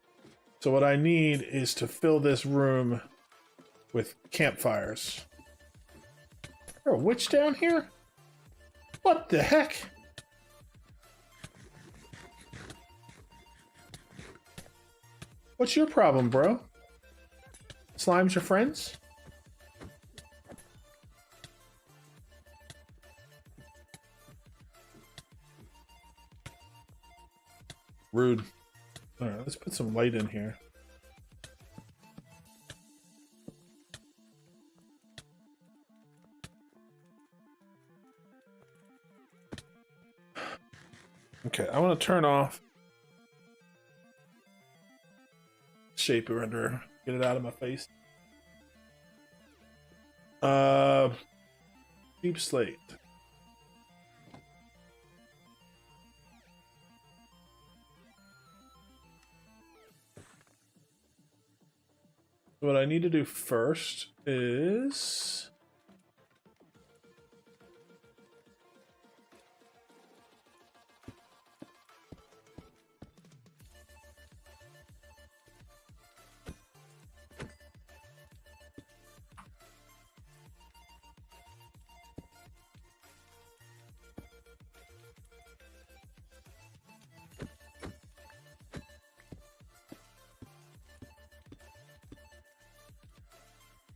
So what I need is to fill this room with campfires. there a witch down here? What the heck? What's your problem, bro? Slimes your friends? Rude. Alright, let's put some light in here. Okay, I want to turn off shape render. Get it out of my face. Deep slate. What I need to do first is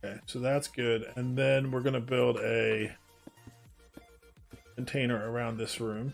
okay, so that's good. And then we're gonna build a container around this room.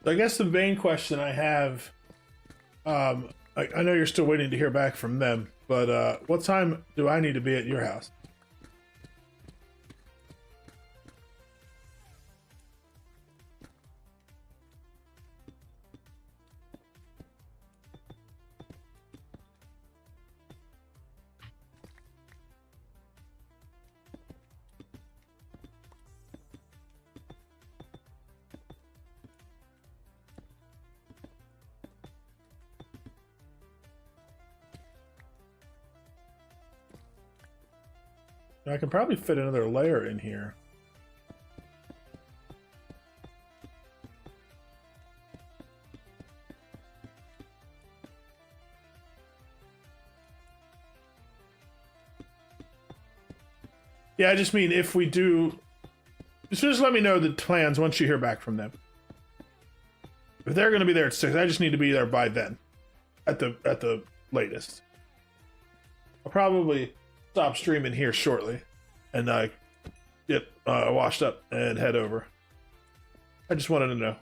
I guess the main question I have, I know you're still waiting to hear back from them, but what time do I need to be at your house? I can probably fit another layer in here. Yeah, I just mean if we do, just let me know the plans once you hear back from them. If they're going to be there at 6, I just need to be there by then, at the latest. I'll probably stop streaming here shortly, and get washed up and head over. I just wanted to know.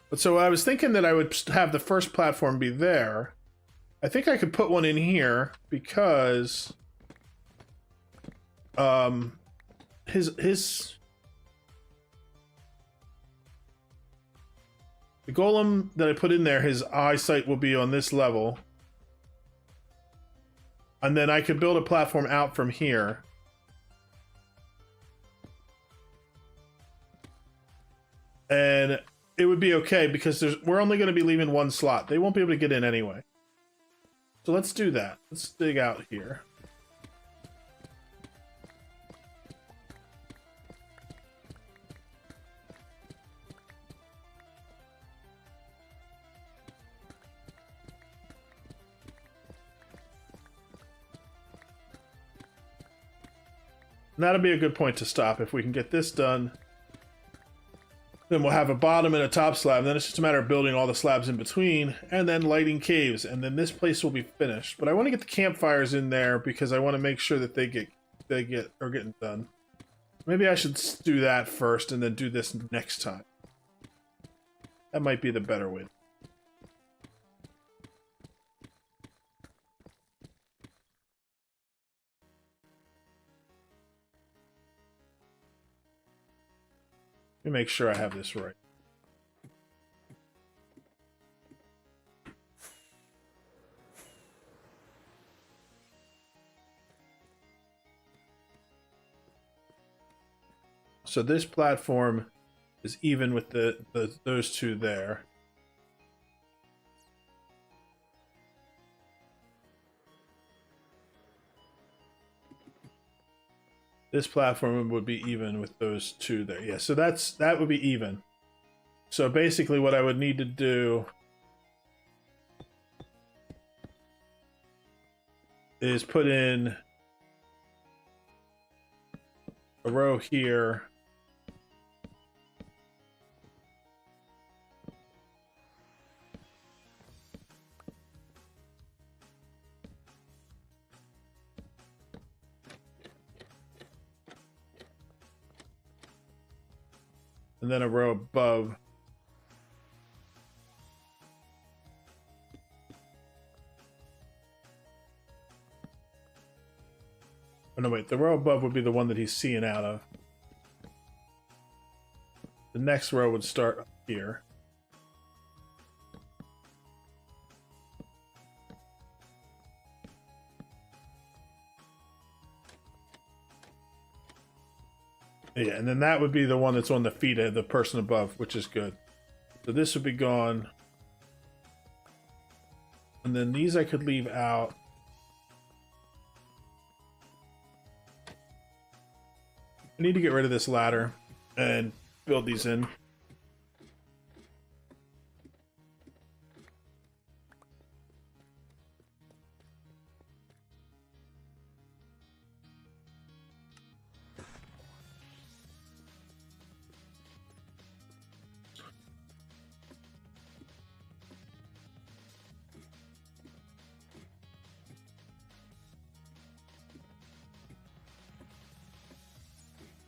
But so I was thinking that I would have the first platform be there. I think I could put one in here because his the golem that I put in there, his eyesight will be on this level. And then I could build a platform out from here. And it would be okay because we're only going to be leaving one slot. They won't be able to get in anyway. So let's do that. Let's dig out here. And that'll be a good point to stop. If we can get this done, then we'll have a bottom and a top slab. And then it's just a matter of building all the slabs in between and then lighting caves. And then this place will be finished. But I want to get the campfires in there because I want to make sure that they are getting done. Maybe I should do that first and then do this next time. That might be the better way. Let me make sure I have this right. So this platform is even with those two there. This platform would be even with those two there. Yeah, so that would be even. So basically what I would need to do is put in a row here. And then a row above. Oh no, wait, the row above would be the one that he's seeing out of. The next row would start up here. Yeah, and then that would be the one that's on the feet of the person above, which is good. So this would be gone. And then these I could leave out. I need to get rid of this ladder and build these in.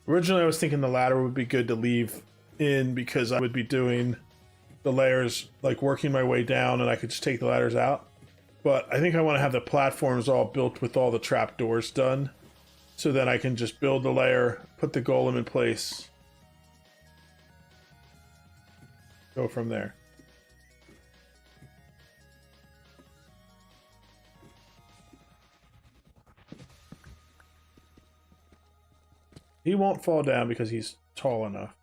Originally, I was thinking the ladder would be good to leave in because I would be doing the layers, like working my way down, and I could just take the ladders out. But I think I want to have the platforms all built with all the trapdoors done. So then I can just build the layer, put the golem in place, go from there. He won't fall down because he's tall enough.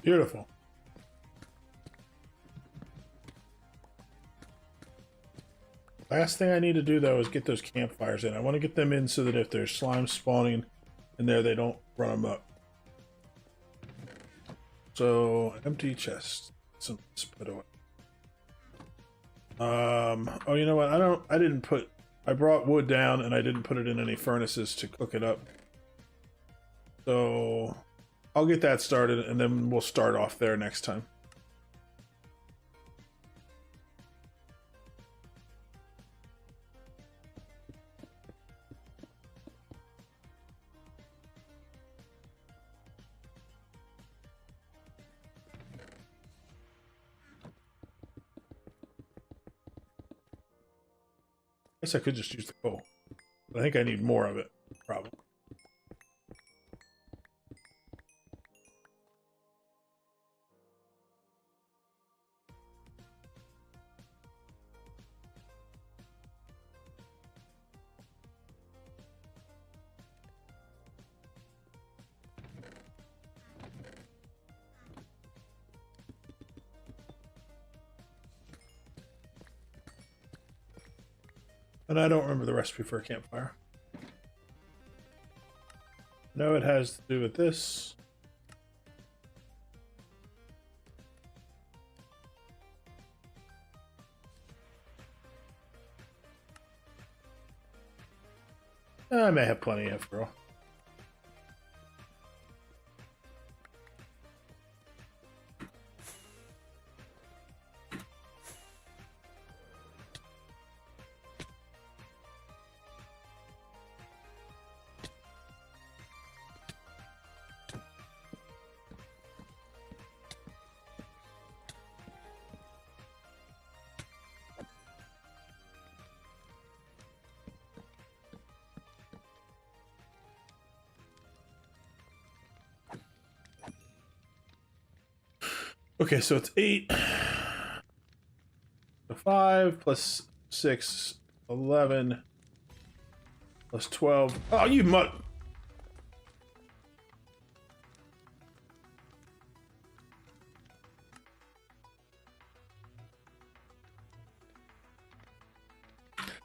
Beautiful. Last thing I need to do though is get those campfires in. I want to get them in so that if there's slime spawning in there, they don't run them up. So empty chest. Some put away. Oh, you know what? I brought wood down and I didn't put it in any furnaces to cook it up. So I'll get that started and then we'll start off there next time. I guess I could just use the coal. But I think I need more of it, probably. And I don't remember the recipe for a campfire. No, it has to do with this. I may have plenty after all. Okay, so it's 8. So 5 plus 6, 11 plus 12. Oh, you mud.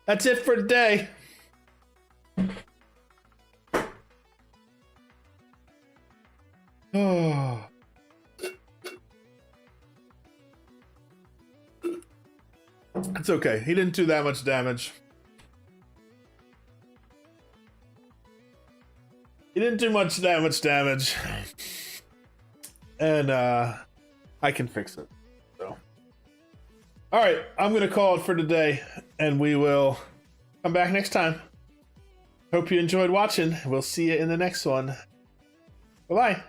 That's it for today. Oh. It's okay. He didn't do that much damage. He didn't do that much damage. And I can fix it. So. All right, I'm going to call it for today and we will come back next time. Hope you enjoyed watching. We'll see you in the next one. Bye-bye.